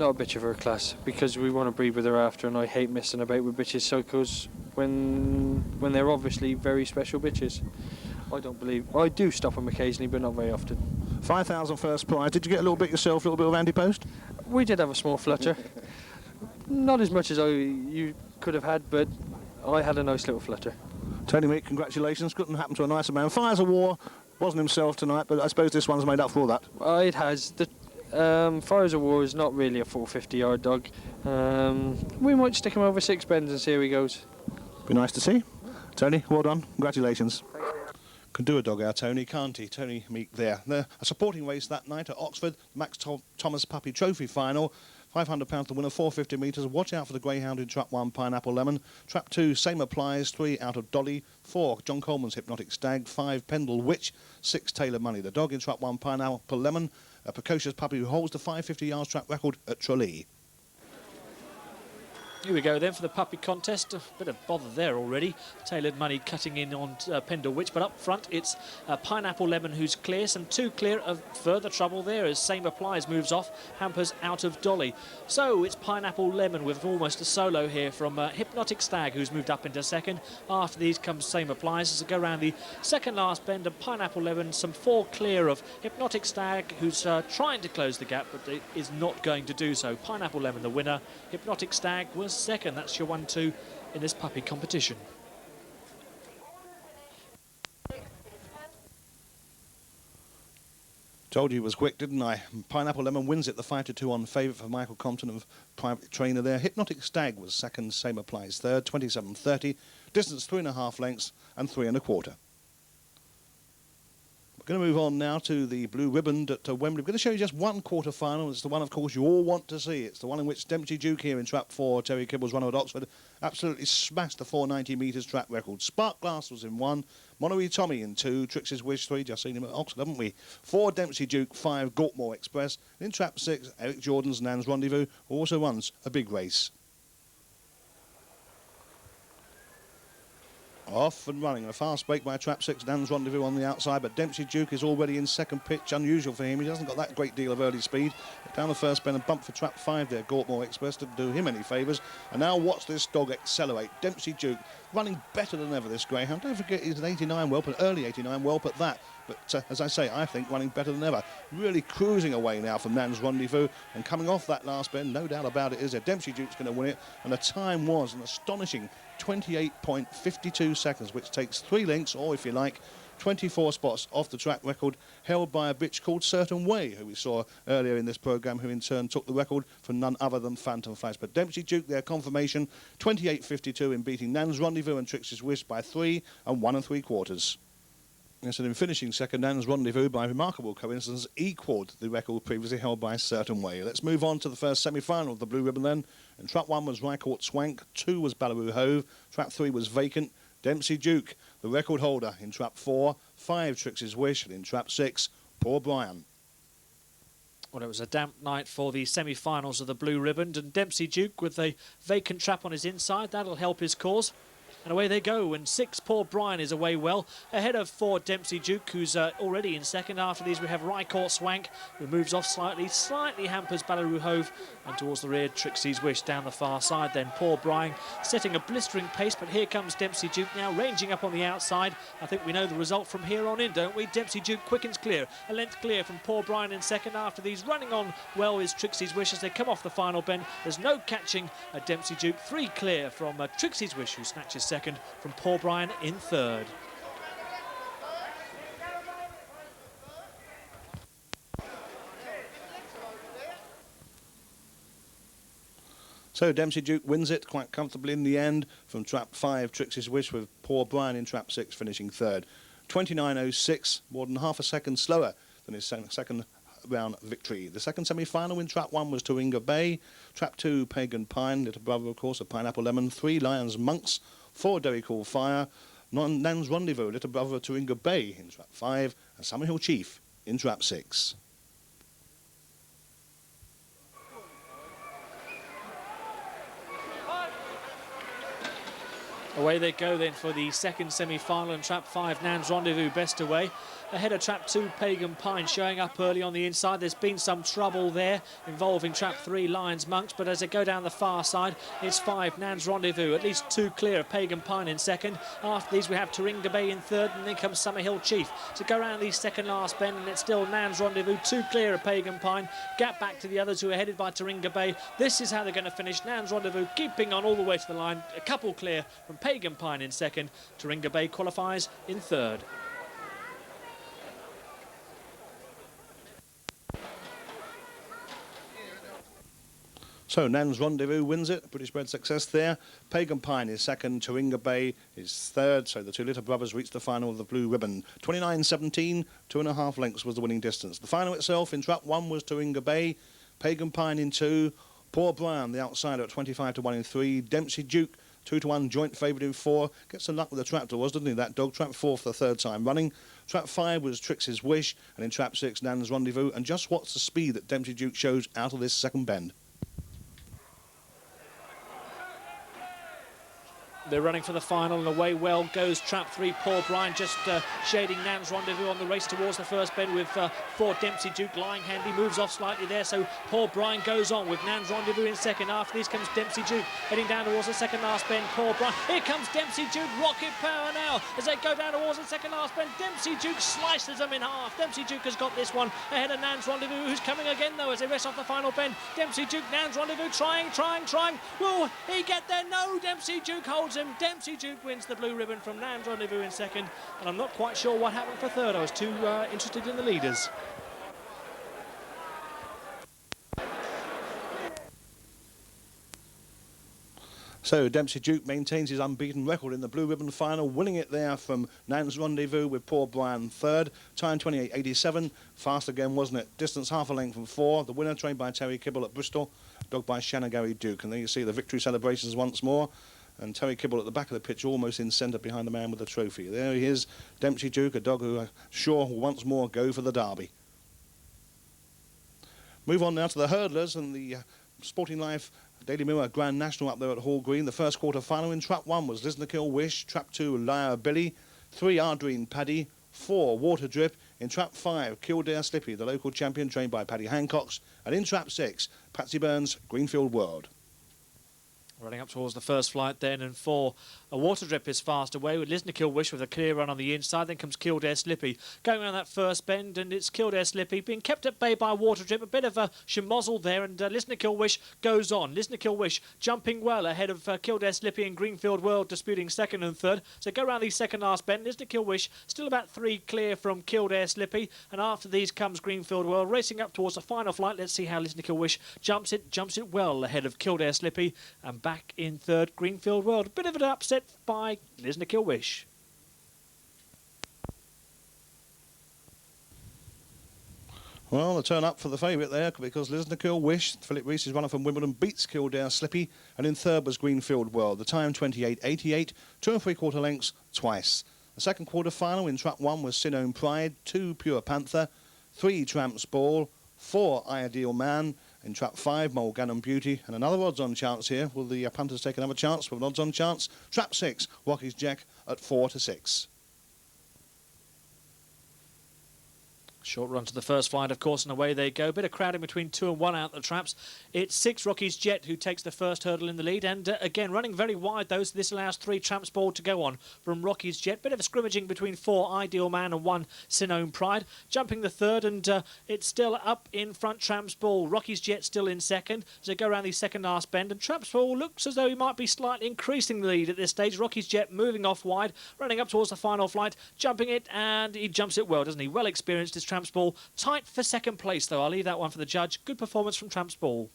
a bitch of her class, because we want to breed with her after, and I hate messing about with bitches cycles when they're obviously very special bitches. I do stop them occasionally, but not very often. 5,000 first prize. Did you get a little bit yourself, a little bit of anti-post? We did have a small flutter. Not as much as you could have had, but I had a nice little flutter. Tony Meek, congratulations. Couldn't happen to a nicer man. Fires of War wasn't himself tonight, but I suppose this one's made up for all that. It has. The Fires of War is not really a 450-yard dog. We might stick him over 6 bends and see how he goes. Be nice to see. Tony, well done. Congratulations. Can do a dog, our Tony, can't he? Tony Meek there. A supporting race that night at Oxford, Max Thomas Puppy Trophy final. £500 the winner, 450 metres. Watch out for the Greyhound in trap 1, Pineapple Lemon. Trap 2, same applies. 3, Out of Dolly. 4, John Coleman's Hypnotic Stag. 5, Pendle Witch. 6, Taylor Money. The dog in trap 1, Pineapple Lemon. A precocious puppy who holds the 550 yards track record at Tralee. Here we go then for the puppy contest. A bit of bother there already. Tailored Money cutting in on Pendle Witch, but up front it's Pineapple Lemon who's clear. Some 2 clear of further trouble there as Same Applies moves off. Hampers Out of Dolly. So it's Pineapple Lemon with almost a solo here from Hypnotic Stag who's moved up into second. After these comes Same Applies as we go around the second last bend, and Pineapple Lemon some 4 clear of Hypnotic Stag who's trying to close the gap but is not going to do so. Pineapple Lemon the winner. Hypnotic Stag was second. That's your 1-2 in this puppy competition. Told you it was quick, didn't I? Pineapple Lemon wins it, the 5-2 on favourite for Michael Compton of private trainer there. Hypnotic Stag was second, same applies third, 27.30. Distance 3.5 lengths and 3 1/4. We're going to move on now to the blue ribbon at Wembley. We're going to show you just one quarter-final. It's the one, of course, you all want to see. It's the one in which Dempsey Duke here in trap 4, Terry Kibble's runner at Oxford, absolutely smashed the 490 metres trap record. Spark Glass was in 1, Monterey Tommy in 2, Trixie's Wish 3, just seen him at Oxford, haven't we? 4, Dempsey Duke, 5, Galtmore Express. In trap 6, Eric Jordan's Nan's Rendezvous, who also runs a big race. Off and running, a fast break by trap 6, Nan's Rendezvous on the outside, but Dempsey Duke is already in second pitch, unusual for him. He hasn't got that great deal of early speed. Down the first bend, a bump for trap 5 there, Galtmore Express didn't do him any favours. And now watch this dog accelerate. Dempsey Duke running better than ever, this Greyhound. Don't forget he's an 89 whelp, an early 89 whelp at that. But as I say, I think running better than ever. Really cruising away now from Nan's Rendezvous. And coming off that last bend, no doubt about it, is there. Dempsey Duke's going to win it. And the time was an astonishing 28.52 seconds, which takes 3 lengths, or if you like, 24 spots off the track record, held by a bitch called Certain Way, who we saw earlier in this programme, who in turn took the record from none other than Phantom Flash. But Dempsey Duke, their confirmation, 28.52 in beating Nan's Rendezvous and Trixie's Wish by 3 1 3/4. Yes, and in finishing second, Nan's Rendezvous, by remarkable coincidence, equalled the record previously held by Certain Way. Let's move on to the first semi-final of the blue ribbon then. In trap 1 was Rycourt Swank, 2 was Ballaroo Hove, trap 3 was Vacant. Dempsey Duke, the record holder in trap 4, 5 Trixie's Wish, and in trap 6, Poor Brian. Well, it was a damp night for the semi-finals of the blue ribbon, and Dempsey Duke with a Vacant trap on his inside, that'll help his cause. And away they go, and 6 Poor Brian is away well, ahead of 4 Dempsey Duke, who's already in second. After these we have Rycourt Swank, who moves off slightly hampers Ballaroo Hove, and towards the rear Trixie's Wish down the far side. Then Poor Brian setting a blistering pace, but here comes Dempsey Duke now, ranging up on the outside. I think we know the result from here on in, don't we? Dempsey Duke quickens clear, a length clear from Poor Brian in second. After these, running on well is Trixie's Wish as they come off the final bend. There's no catching Dempsey Duke, 3 clear from Trixie's Wish, who snatches second from Poor Brian in third. So Dempsey Duke wins it quite comfortably in the end from trap 5, Trixie's Wish, with Poor Brian in trap 6 finishing third. 29.06, more than half a second slower than his second round victory. The second semi-final in trap 1 was Turinga Bay, trap 2 Pagan Pine, little brother of course of Pineapple Lemon, 3 Lions Monks, 4 Derry Call Fire, Nan's Rendezvous, little brother of Turinga Bay in trap 5, and Summerhill Chief in trap 6. Away they go then for the second semi-final in trap 5, Nan's Rendezvous best away. Ahead of trap 2, Pagan Pine, showing up early on the inside. There's been some trouble there involving trap 3, Lions Monks, but as they go down the far side, it's 5, Nan's Rendezvous, at least 2 clear of Pagan Pine in second. After these, we have Turinga Bay in third, and then comes Summerhill Chief. To go around the second last bend, and it's still Nan's Rendezvous, 2 clear of Pagan Pine. Gap back to the others who are headed by Turinga Bay. This is how they're going to finish. Nan's Rendezvous keeping on all the way to the line, a couple clear from Pagan Pine in second. Turinga Bay qualifies in third. So Nan's Rendezvous wins it, British bred success there. Pagan Pine is second, Turinga Bay is third, so the 2 little brothers reach the final of the blue ribbon. 29.17, 2.5 lengths was the winning distance. The final itself in trap 1 was Turinga Bay, Pagan Pine in 2, Poor Brian, the outsider, at 25 to 1 in 3, Dempsey Duke, 2 to 1, joint favourite in 4. Gets some luck with the trapdoor, was, didn't he, that dog? Trap 4 for the third time running. Trap 5 was Trixie's Wish, and in trap 6, Nan's Rendezvous. And just what's the speed that Dempsey Duke shows out of this second bend? They're running for the final, and away well goes trap 3, Poor Brian, just shading Nan's Rendezvous on the race towards the first bend with 4 Dempsey Duke lying handy, moves off slightly there, so Poor Brian goes on with Nan's Rendezvous in second. After these comes Dempsey Duke, heading down towards the second last bend, Poor Brian. Here comes Dempsey Duke, rocket power now, as they go down towards the second last bend. Dempsey Duke slices them in half. Dempsey Duke has got this one ahead of Nan's Rendezvous, who's coming again though as they rest off the final bend. Dempsey Duke, Nan's Rendezvous, trying. Will he get there? No, Dempsey Duke holds him. Dempsey Duke wins the blue ribbon from Nan's Rendezvous in second, and I'm not quite sure what happened for third. I was too interested in the leaders. So Dempsey Duke maintains his unbeaten record in the blue ribbon final, winning it there from Nant's Rendezvous with poor Brian third. Time 28.87. Fast again, wasn't it? Distance half a length from 4. The winner trained by Terry Kibble at Bristol, dogged by Shanagari Duke. And there you see the victory celebrations once more. And Terry Kibble at the back of the pitch, almost in centre behind the man with the trophy. There he is, Dempsey Duke, a dog who sure will once more go for the derby. Move on now to the hurdlers and the Sporting Life Daily Mirror Grand National up there at Hall Green. The first quarter final in Trap 1 was Lisnakill Wish, Trap 2 Lyre Billy, 3 Ardreen Paddy, 4 Water Drip, in Trap 5 Kildare Slippy, the local champion trained by Paddy Hancocks, and in Trap 6 Patsy Burns Greenfield World. Running up towards the first flight then, and 4 a Water Drip is fast away with Lisnakill Wish with a clear run on the inside. Then comes Kildare Slippy going around that first bend, and it's Kildare Slippy being kept at bay by Water Drip. A bit of a schmozzle there, and Lisnakill Wish goes on. Lisnakill Wish jumping well ahead of Kildare Slippy and Greenfield World, disputing second and third. So go around the second last bend. Lisnakill Wish still about 3 clear from Kildare Slippy, and after these comes Greenfield World racing up towards the final flight. Let's see how Lisnakill Wish jumps it well ahead of Kildare Slippy, and back in third Greenfield World. A bit of an upset by Lisnakill Wish. Well, the turn up for the favourite there, because Lisnakill Wish, Philip Reese's runner from Wimbledon, beats Kildare Slippy, and in third was Greenfield World. The time 28.88, 2 3/4 lengths twice. The second quarter final in Trap 1 was Sinone Pride, 2 Pure Panther, 3 Tramp's Ball, 4 Ideal Man, in Trap 5 Mulgannon Beauty, and another odds-on chance here. Will the punters take another chance with an odds-on chance? Trap 6 Rocky's Jack at 4 to 6. Short run to the first flight, of course, and away they go. Bit of crowding between 2 and 1 out the traps. It's 6 Rocky's Jet who takes the first hurdle in the lead, and again running very wide though, so this allows 3 Tramp's Ball to go on from Rocky's Jet. Bit of a scrimmaging between 4 Ideal Man and 1 Sinone Pride. Jumping the third, and it's still up in front Tramp's Ball. Rocky's Jet still in second as they go around the second last bend, and Tramp's Ball looks as though he might be slightly increasing the lead at this stage. Rocky's Jet moving off wide, running up towards the final flight, jumping it, and he jumps it well, doesn't he? Well experienced is Tramp's Ball. Tight for second place, though. I'll leave that one for the judge. Good performance from Tramp's Ball.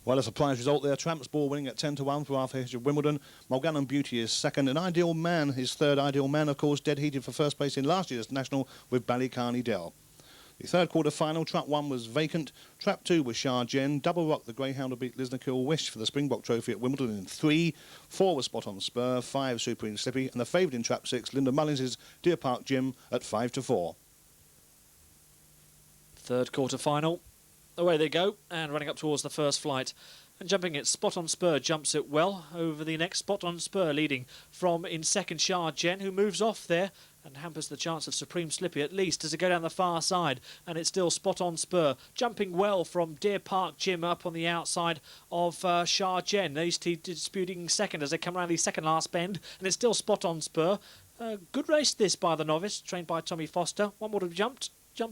Well, a surprise result there. Tramp's Ball winning at 10 to 1 for Arthur Hitch of Wimbledon. Mulgannon Beauty is second, and Ideal Man, his third. Ideal Man, of course, dead heated for first place in last year's national with Ballycarney Dell. The third quarter final, Trap 1 was vacant. Trap 2 was Shah Jen. Double Rock, the Greyhound, will beat Lisnakill Wish for the Springbok Trophy at Wimbledon in 3. 4 was Spot on Spur. 5 Supreme Slippy. And the favourite in Trap 6, Linda Mullins' Deer Park Gym at 5 to 4. Third quarter final. Away they go, and running up towards the first flight. And jumping it, Spot on Spur jumps it well over the next. Spot on Spur leading from in second Shah Jen, who moves off there and hampers the chance of Supreme Slippy at least as they go down the far side. And it's still Spot on Spur jumping well from Deer Park Gym up on the outside of Shah Jen. These two disputing second as they come around the second last bend, and it's still Spot on Spur. Good race this by the novice, trained by Tommy Foster. One would have jumps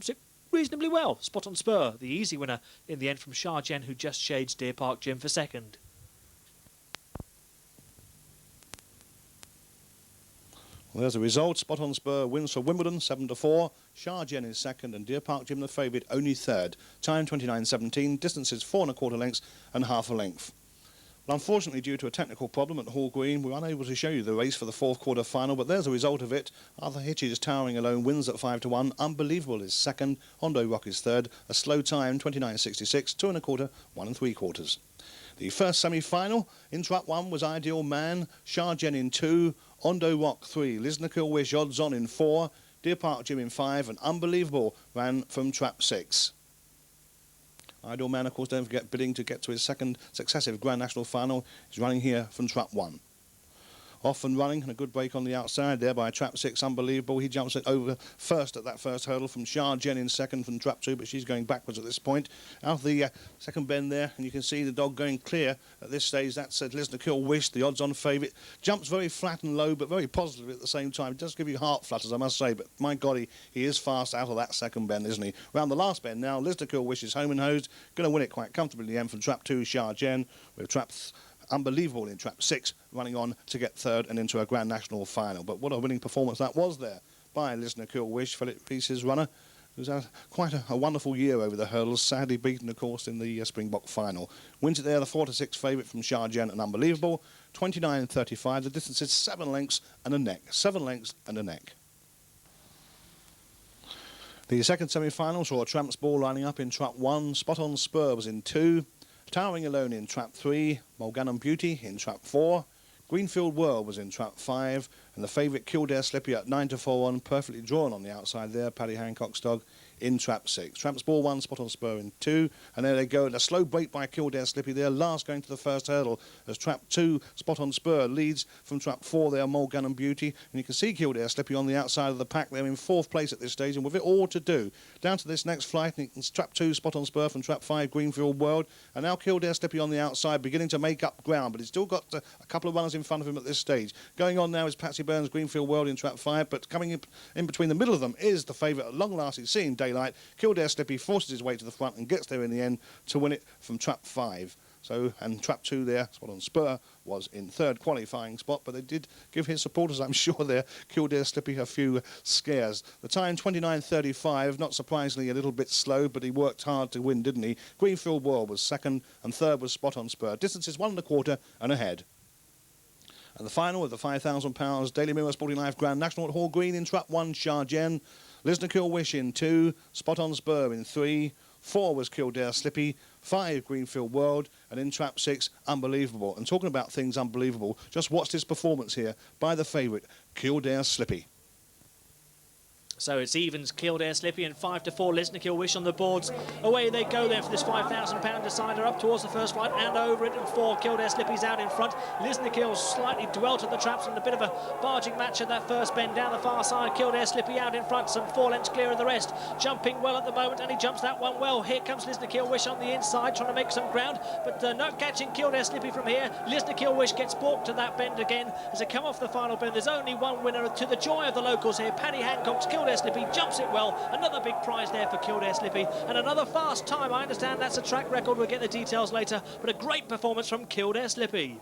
it reasonably well. Spot on Spur, the easy winner in the end from Shah Jen, who just shades Deer Park Gym for second. Well, there's the result. Spot on Spur wins for Wimbledon, 7 to 4. Shah Jen is second, and Deer Park Gym the favourite, only third. Time 29.17. Distances 4 1/4 lengths and half a length. Well, unfortunately, due to a technical problem at Hall Green, we're unable to show you the race for the fourth quarter final, but there's the result of it. Arthur Hitch's Towering Alone wins at 5 to 1. Unbelievable is second. Hondo Rock is third. A slow time, 29.66. 2 1/4, 1 3/4. The first semi-final in Trap 1 was Ideal Man, Shah Jen in 2, Hondo Rock 3, Lisnakill Wish odds on in 4, Deer Park Gym in 5, and Unbelievable ran from Trap 6. Ideal Man, of course, don't forget, bidding to get to his second successive Grand National final. He's running here from Trap 1. Off and running, and a good break on the outside there by Trap 6, Unbelievable. He jumps it over first at that first hurdle from Shah Jen in second from Trap 2, but she's going backwards at this point. Out of the second bend there, and you can see the dog going clear at this stage. That's Lisnakill Wish, the odds-on favourite. Jumps very flat and low, but very positive at the same time. It does give you heart flutters, I must say, but my God, he is fast out of that second bend, isn't he? Round the last bend now, Lisnakill Wish is home and hosed. Going to win it quite comfortably in the end from Trap 2, Shah Jen, with Trap Unbelievable in Trap 6, running on to get third and into a Grand National final. But what a winning performance that was there by Lisnakill Wish, Philip Reese's runner. who's had quite a wonderful year over the hurdles, sadly beaten, of course, in the Springbok final. Wins it there, the 4-6 favourite from Sharjah and Unbelievable. 29.35, the distance is 7 lengths and a neck. 7 lengths and a neck. The second semi-final saw a Tramp's Ball lining up in trap 1. Spot On Spur was in 2. Towering Alone in trap 3. Mulgannon Beauty in trap 4. Greenfield World was in trap 5. And the favourite Kildare Slippy at 9-4-1, perfectly drawn on the outside there, Paddy Hancock's dog, in trap 6. Tramp's Ball 1, Spot On Spur in 2. And there they go. A slow break by Kildare Slippy there, last going to the first hurdle as trap 2, Spot On Spur, leads from trap 4 there, Mulgannon Beauty. And you can see Kildare Slippy on the outside of the pack. They're in 4th place at this stage, and with it all to do. Down to this next flight, and it's trap 2, Spot On Spur from trap 5, Greenfield World. And now Kildare Slippy on the outside, beginning to make up ground, but he's still got a couple of runners in front of him at this stage. Going on now is Patsy Burns, Greenfield World in trap 5, but coming in between the middle of them is the favourite at long last, he's seen daylight. Kildare Slippy forces his way to the front and gets there in the end to win it from trap 5. So, and trap 2 there, Spot On Spur, was in 3rd qualifying spot, but they did give his supporters, I'm sure there, Kildare Slippy, a few scares. The time, 29.35, not surprisingly a little bit slow, but he worked hard to win, didn't he? Greenfield World was 2nd, and 3rd was Spot On Spur. Distance is 1 1/4 and ahead. And the final of the £5,000 Daily Mirror Sporting Life Grand National at Hall Green in trap 1, Sharjah. Lisnakill Wish in 2, Spot On Spur in 3, 4 was Kildare Slippy, 5 Greenfield World, and in trap 6, Unbelievable. And talking about things unbelievable, just watch this performance here by the favourite, Kildare Slippy. So it's evens, Kildare Slippy and 5-4, Lisnakill Wish on the boards. Away they go there for this £5,000 decider, up towards the first flight and over it, and 4, Kildare Slippy's out in front. Lisnakill slightly dwelt at the traps and a bit of a barging match at that first bend down the far side. Kildare Slippy out in front, some 4 lengths clear of the rest. Jumping well at the moment, and he jumps that one well. Here comes Lisnakill Wish on the inside, trying to make some ground, but not catching Kildare Slippy from here. Lisnakill Wish gets balked to that bend again. As they come off the final bend, there's only one winner, to the joy of the locals here. Paddy Hancock's Kildare Slippy jumps it well. Another big prize there for Kildare Slippy, and another fast time. I understand that's a track record. We'll get the details later, but a great performance from Kildare Slippy.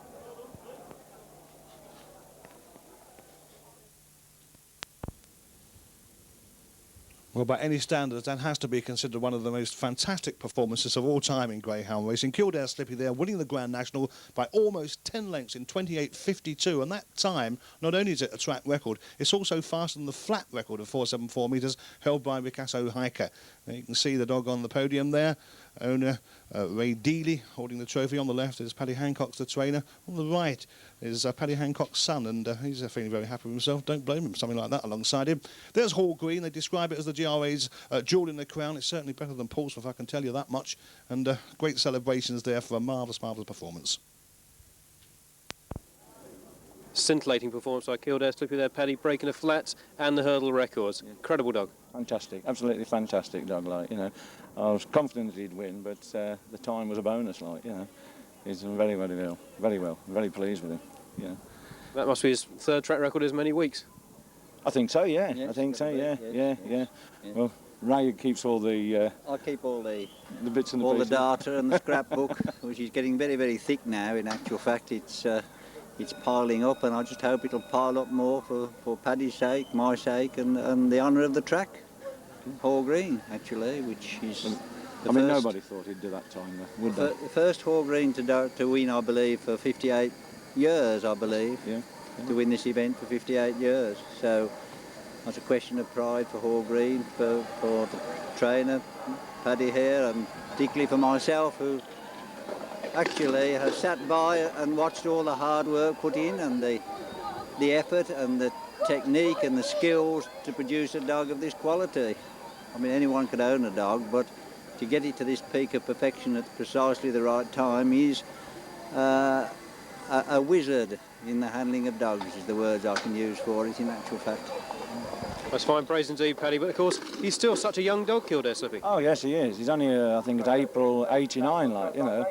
Well, by any standards, that has to be considered one of the most fantastic performances of all time in greyhound racing. Kildare Slippy there, winning the Grand National by almost 10 lengths in 28.52. And that time, not only is it a track record, it's also faster than the flat record of 474 metres held by Ricasso Hiker. Now you can see the dog on the podium there. Owner Ray Dealey holding the trophy. On the left is Paddy Hancock's the trainer. On the right is Paddy Hancock's son, and he's feeling very happy with himself. Don't blame him, something like that alongside him. There's Hall Green. They describe it as the GRA's jewel in the crown. It's certainly better than Portsmouth, I can tell you that much. And great celebrations there for a marvellous, marvellous performance. Scintillating performance by Kildare Slippy there, Paddy, breaking the flats and the hurdle records. Yeah. Incredible dog. Fantastic, absolutely fantastic dog, like, you know. I was confident he'd win, but the time was a bonus, like, you know. He's done very, very well, very pleased with him, yeah. That must be his 3rd track record as many weeks. I think so, yeah, I think so, yeah. Well, Ray keeps all the... I keep all the bits and the all pieces. the data and the scrapbook, which is getting very, very thick now. In actual fact, it's piling up, and I just hope it'll pile up more for Paddy's sake, my sake, and the honour of the track, Hall Green, actually, which is... I mean, nobody thought he'd do that time, though, would they? The first Hall Green to win, I believe, for 58 years, I believe, to win this event for 58 years. So that's a question of pride for Hall Green, for the trainer, Paddy here, and particularly for myself, who actually has sat by and watched all the hard work put in, and the effort and the technique and the skills to produce a dog of this quality. I mean, anyone could own a dog, but to get it to this peak of perfection at precisely the right time is a wizard in the handling of dogs, is the words I can use for it in actual fact. That's fine praise indeed, Paddy, but of course he's still such a young dog, Kildare Slippy. Oh yes, he is. He's only I think it's April '89, like, you know.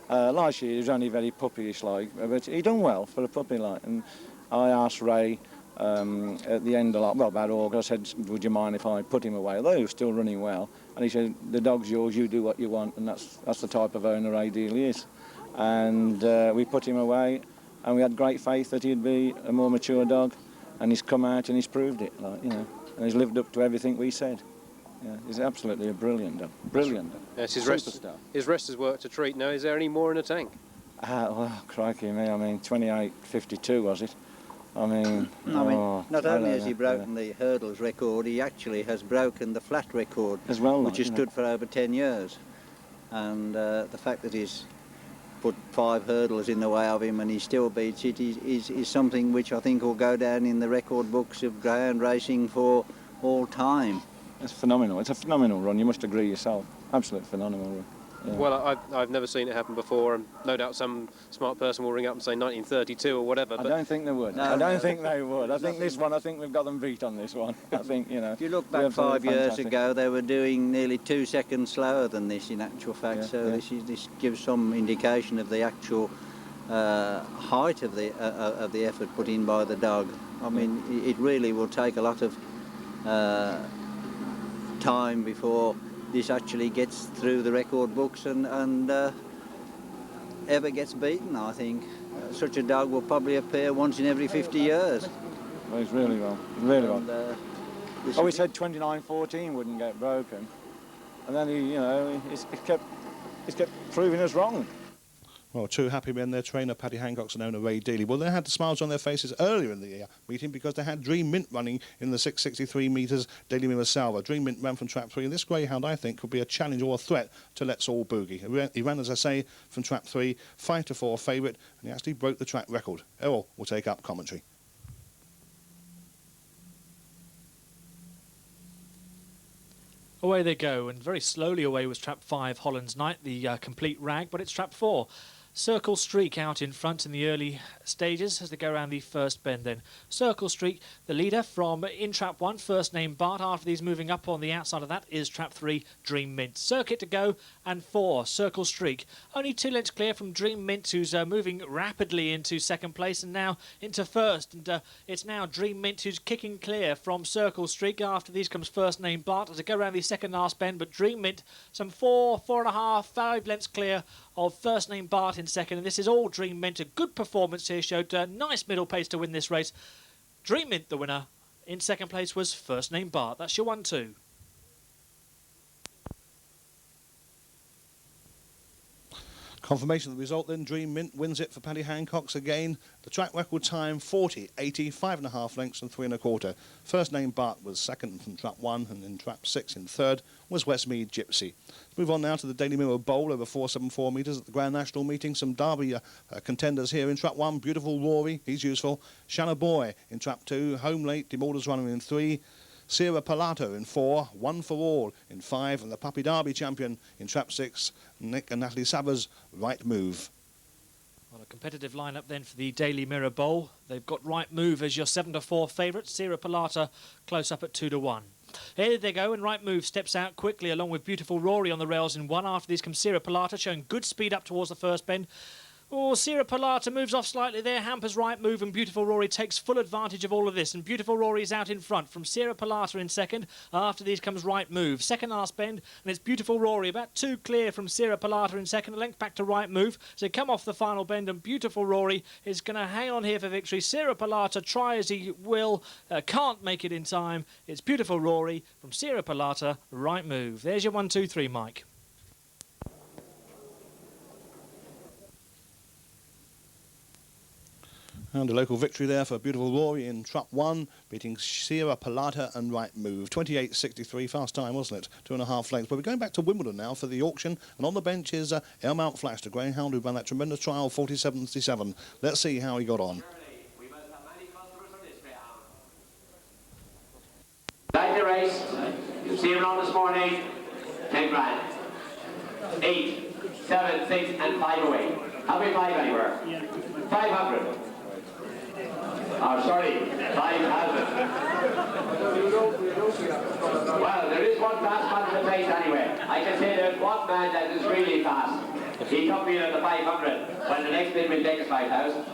Last year he was only very puppyish, like, but he done well for a puppy, like. And I asked Ray at the end of, well, about August, I said, would you mind if I put him away? Although he was still running well, and he said, the dog's yours, you do what you want, and that's the type of owner ideally is. And we put him away, and we had great faith that he'd be a more mature dog, and he's come out and he's proved it, like, you know, and he's lived up to everything we said. Yeah, he's absolutely a brilliant dog. Brilliant dog. Yes, Superstar. his rest is work to treat now. Is there any more in the tank? Well, crikey me, I mean, 28.52 was it? I mean, not only has he broken the hurdles record, he actually has broken the flat record as well, which has stood for over 10 years. And the fact that he's put 5 hurdles in the way of him and he still beats it is something which I think will go down in the record books of greyhound racing for all time. It's phenomenal. It's a phenomenal run, you must agree yourself. Absolutely phenomenal run. Yeah. Well, I've never seen it happen before, and no doubt some smart person will ring up and say 1932 or whatever. But I don't think they would. I don't think they would. I think this one, I think we've got them beat on this one. I think, you know. If you look back 5 years ago, they were doing nearly 2 seconds slower than this in actual fact, this gives some indication of the actual height of the effort put in by the dog. I mean, it really will take a lot of time before this actually gets through the record books and ever gets beaten, I think. Such a dog will probably appear once in every 50 years. Well, he's really well, really well. We said 29.14 wouldn't get broken, and then he, you know, he's kept proving us wrong. Well, two happy men, their trainer Paddy Hancock's and owner Ray Dealey. Well, they had the smiles on their faces earlier in the meeting because they had Dream Mint running in the 663 metres Daily Mirror Salva. Dream Mint ran from trap 3, and this greyhound, I think, could be a challenge or a threat to Let's All Boogie. He ran, as I say, from trap 3, 5-4 favourite, and he actually broke the track record. Errol will take up commentary. Away they go, and very slowly away was trap 5, Holland's Knight, the complete rag, but it's trap 4. Circle Streak out in front in the early stages as they go around the first bend then. Circle Streak, the leader from in trap 1, first name Bart. After these moving up on the outside of that is trap 3, Dream Mint. Circuit to go, and 4, Circle Streak. Only 2 lengths clear from Dream Mint, who's moving rapidly into second place and now into first. And it's now Dream Mint who's kicking clear from Circle Streak. After these comes first name Bart as they go around the second last bend, but Dream Mint some 4.5, 5 lengths clear of first name Bart in second, and this is all Dream Mint. A good performance here, showed a nice middle pace to win this race. Dream Mint the winner. In second place was first name Bart. That's your 1-2. Confirmation of the result then, Dream Mint wins it for Paddy Hancock's again. The track record time 40.80, 5.5 lengths and 3 1/4. First name Bart was second from trap 1, and in trap 6 in third was Westmead Gypsy. Let's move on now to the Daily Mirror Bowl over 474 metres at the Grand National meeting. Some Derby contenders here in trap 1. Beautiful Rory, he's useful. Shanna Boy in trap 2. Home Late, Demorder's runner in 3. Sierra Palato in 4, One for All in 5, and the Puppy Derby champion in trap 6, Nick and Natalie Savers, Right Move. Well, a competitive lineup then for the Daily Mirror Bowl. They've got Right Move as your 7-4 favourite. Sierra Palato close up at 2-1. Here they go, and Right Move steps out quickly along with Beautiful Rory on the rails in 1. After these comes Sierra Palato, showing good speed up towards the first bend. Oh, Sierra Palato moves off slightly there, hampers Right Move, and Beautiful Rory takes full advantage of all of this. And Beautiful Rory is out in front from Sierra Palato in second. After these comes Right Move. Second last bend, and it's Beautiful Rory about 2 clear from Sierra Palato in second. A length back to Right Move. So come off the final bend, and Beautiful Rory is going to hang on here for victory. Sierra Palato, try as he will, can't make it in time. It's Beautiful Rory from Sierra Palato, Right Move. There's your 1-2-3, Mike. And a local victory there for Beautiful Rory in trap 1, beating Sierra Palato and Right Move. 28.63, fast time, wasn't it? 2.5 lengths. But we're going back to Wimbledon now for the auction. And on the bench is Mount Flash, the greyhound who ran that tremendous trial, 40.77. Let's see how he got on. Like the race, you see him on this morning, 10 grand. 8, 7, 6 and 5 away. How many 5 anywhere? 500. Oh, sorry, 5,000. Well, there is one fast man in the place anyway. I can say there's one man that is really fast. He took me in at the 500. Well, the next bid will take us 5,000.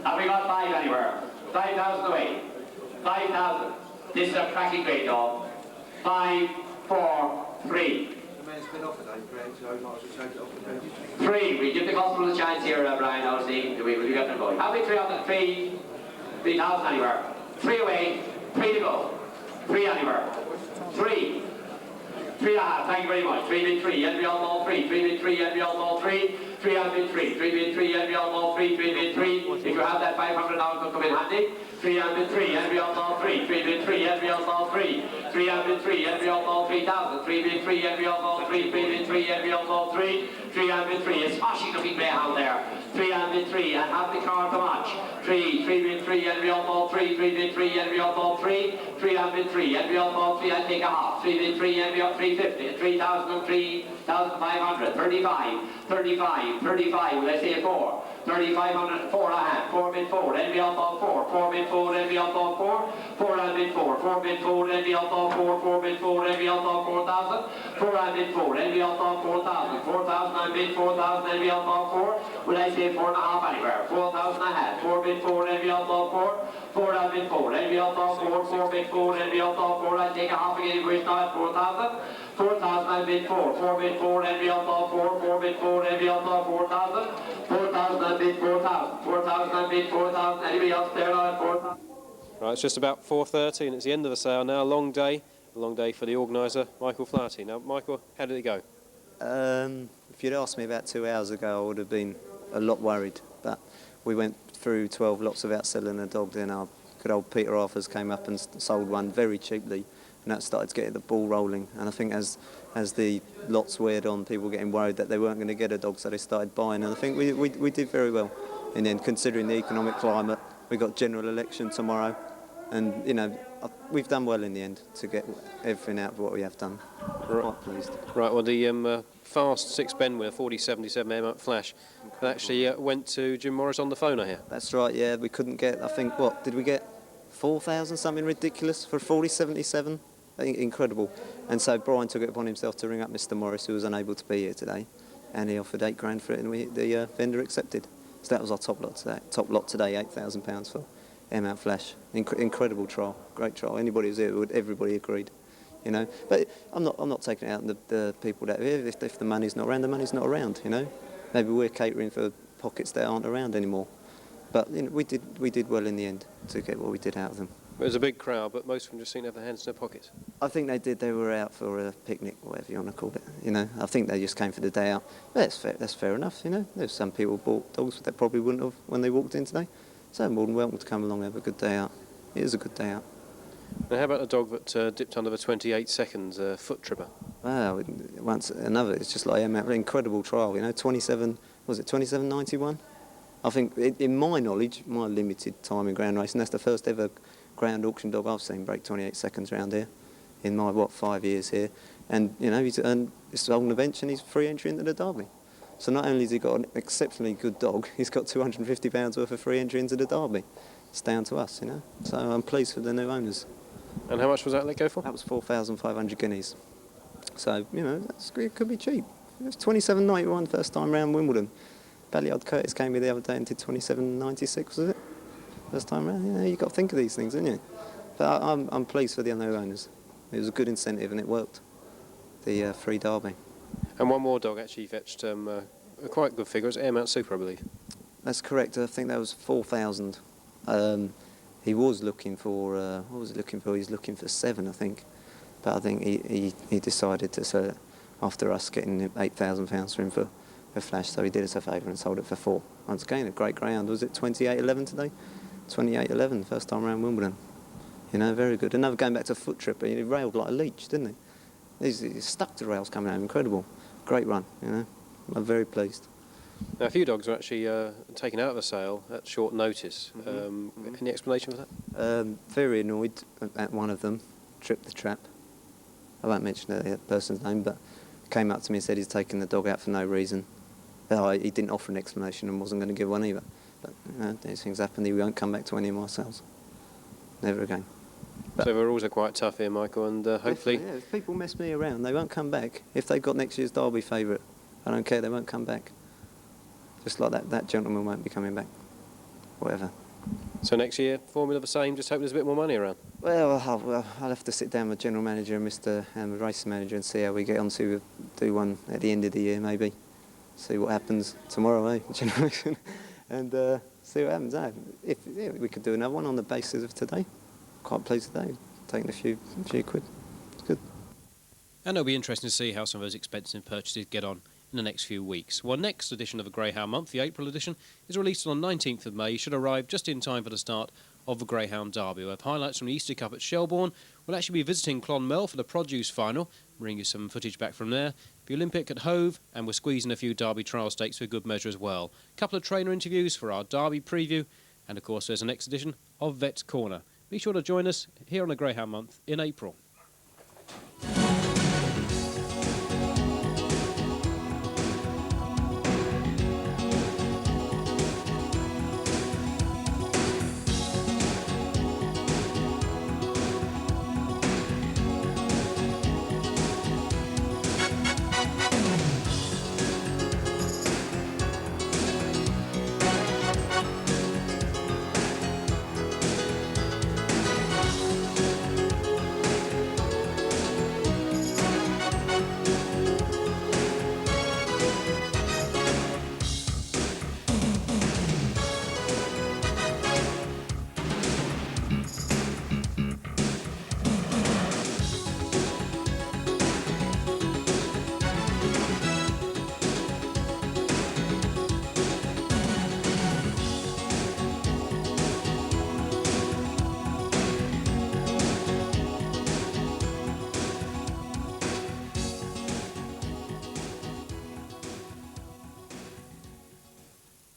Have we got 5 anywhere? 5,000 away. 5,000. This is a cracking grade, dog. 5, 4, 3. 3. We give the customer a chance here, Brian. I'll see. We got them going. How many 3 on the 3? 3,000 anywhere. 3 away. 3 to go. 3 anywhere. 3. 3.5, thank you very much. 3 bid 3, and we all ball 3. 3 bid 3, and we all ball 3. 3 and bid 3. 3 bid 3, and we all ball 3. 3 bid 3. If you have that 500 now, it will come in handy. 3 and bid 3, and we all ball 3. 3 bid 3, and we all ball 3. 3 and bid 3, and we all ball 3,000. 3 bid 3, and we all ball 3. 3 bid 3, and we all ball 3. 3 and bid 3. A smashing looking Greyhound there. 3 and bid 3, and have the car to match. 3 bid 3, and we all ball 3. 3 bid 3, and we all ball 3. 3 and bid 3, and we all ball 3. I take a half. 3 bid 3, and we all 350. 3,000 and 3,500. 35. 35. 35. Will I say 4? 3,500. 4 and a half. 4 bid 4, and we all ball 4. 4 bid 4, and we all ball 4. 4 and bid 4. 4 bid 4, and we all ball 4. 4 bid 4, and we all ball 4,000. 4 and bid 4, and we all ball 4,000. 4,000 and bid 4,000, and we all ball 4. Will I say 4 and a half anywhere? 4,000 and a half. 4 bid 4, and we all ball 4. 4 and bid 4, and we all ball 4. 4 bid 4, and we all ball 4. I take a half again, which now at 4,000. 4,000 and bid 4. 4 bid 4, and we all ball 4. 4 bid 4, and we all ball 4,000. 4,000 and bid 4,000. 4,000 and bid 4,000. Anybody else there now at 4,000? Right, it's just about 4:30 and it's the end of the sale now. A long day for the organiser, Michael Flaherty. Now, Michael, how did it go? If you'd asked me about 2 hours ago, I would have been a lot worried. But we went through 12 lots without selling a dog. Then our good old Peter Arthurs came up and sold one very cheaply, and that started to get the ball rolling. And I think as the lots weared on, people were getting worried that they weren't going to get a dog, so they started buying. And I think we did very well. And then, considering the economic climate, we got general election tomorrow, and you know, we've done well in the end to get everything out of what we have done. Right. Quite pleased. Right, well, the fast 6-Ben winner, 40.77 Airmark Flash, that actually went to Jim Morris on the phone, I hear. That's right, yeah, we couldn't get, I think, what, did we get 4,000, something ridiculous for 40.77? Incredible. And so Brian took it upon himself to ring up Mr. Morris, who was unable to be here today, and he offered £8,000 for it, and the vendor accepted. So that was our top lot today. £8,000 for Airmark Flash. Incredible trial, great trial. Anybody who was here, everybody agreed. You know, but I'm not taking it out on the people that if the money's not around, the money's not around. You know, maybe we're catering for pockets that aren't around anymore. But you know, we did well in the end to get what we did out of them. It was a big crowd, but most of them just seemed to have their hands in their pockets. I think they did. They were out for a picnic, whatever you want to call it. You know, I think they just came for the day out. That's fair. That's fair enough. You know, there's some people bought dogs that probably wouldn't have when they walked in today. So more than welcome to come along and have a good day out. It is a good day out. Now, how about a dog that dipped under the 28 seconds, foot tripper? Wow, once another. It's just like an incredible trial. You know, 27.91. I think, in my knowledge, my limited time in ground racing, that's the first ever ground auction dog I've seen break 28 seconds round here in my 5 years here. And you know, he's earned this holding a bench and he's free entry into the Derby. So not only has he got an exceptionally good dog, he's got £250 worth of free entry into the Derby. It's down to us, you know. So I'm pleased for the new owners. And how much was that let go for? That was 4,500 guineas. So you know, it could be cheap. It was 27.91 first time round Wimbledon. Balliard Curtis came here the other day and did 27.96, was it? First time round. You know, you've got to think of these things, haven't you? But I'm pleased for the new owners. It was a good incentive and it worked. The free Derby. And one more dog actually fetched a quite good figure. It was Airmount Super, I believe. That's correct. I think that was 4,000. He was looking for, what was he looking for? He was looking for 7, I think. But I think he decided to sell it after us getting £8,000 for him for Flash. So he did us a favour and sold it for 4. Once again, a great greyhound. Was it 28.11 today? 28.11, first time around Wimbledon. You know, very good. Another going back to foot tripper. He railed like a leech, didn't he? He's stuck to rails coming home. Incredible. Great run, you know. I'm very pleased. Now, a few dogs were actually taken out of the sale at short notice. Any explanation for that? Very annoyed at one of them, tripped the trap. I won't mention the person's name, but came up to me and said he's taken the dog out for no reason. He didn't offer an explanation and wasn't going to give one either. But you know, these things happen. He won't come back to any of my sales. Never again. But so the rules are quite tough here, Michael, and hopefully... Yeah, if people mess me around, they won't come back. If they've got next year's Derby favourite, I don't care, they won't come back. Just like that gentleman won't be coming back. Whatever. So next year, formula the same, just hope there's a bit more money around? Well, I'll have to sit down with General Manager and the Racing Manager and see how we get on to do one at the end of the year, maybe. See what happens tomorrow, General Election. And see what happens. If we could do another one on the basis of today. Quite pleased today, taking a few quid. It's good. And it'll be interesting to see how some of those expensive purchases get on in the next few weeks. Well, next edition of the Greyhound Month, the April edition, is released on the 19th of May, should arrive just in time for the start of the Greyhound Derby. We'll have highlights from the Easter Cup at Shelbourne. We'll actually be visiting Clonmel for the produce final, bring you some footage back from there. The Olympic at Hove, and we're squeezing a few Derby trial stakes for good measure as well. A couple of trainer interviews for our Derby preview, and of course there's the next edition of Vet's Corner. Be sure to join us here on the Greyhound Month in April.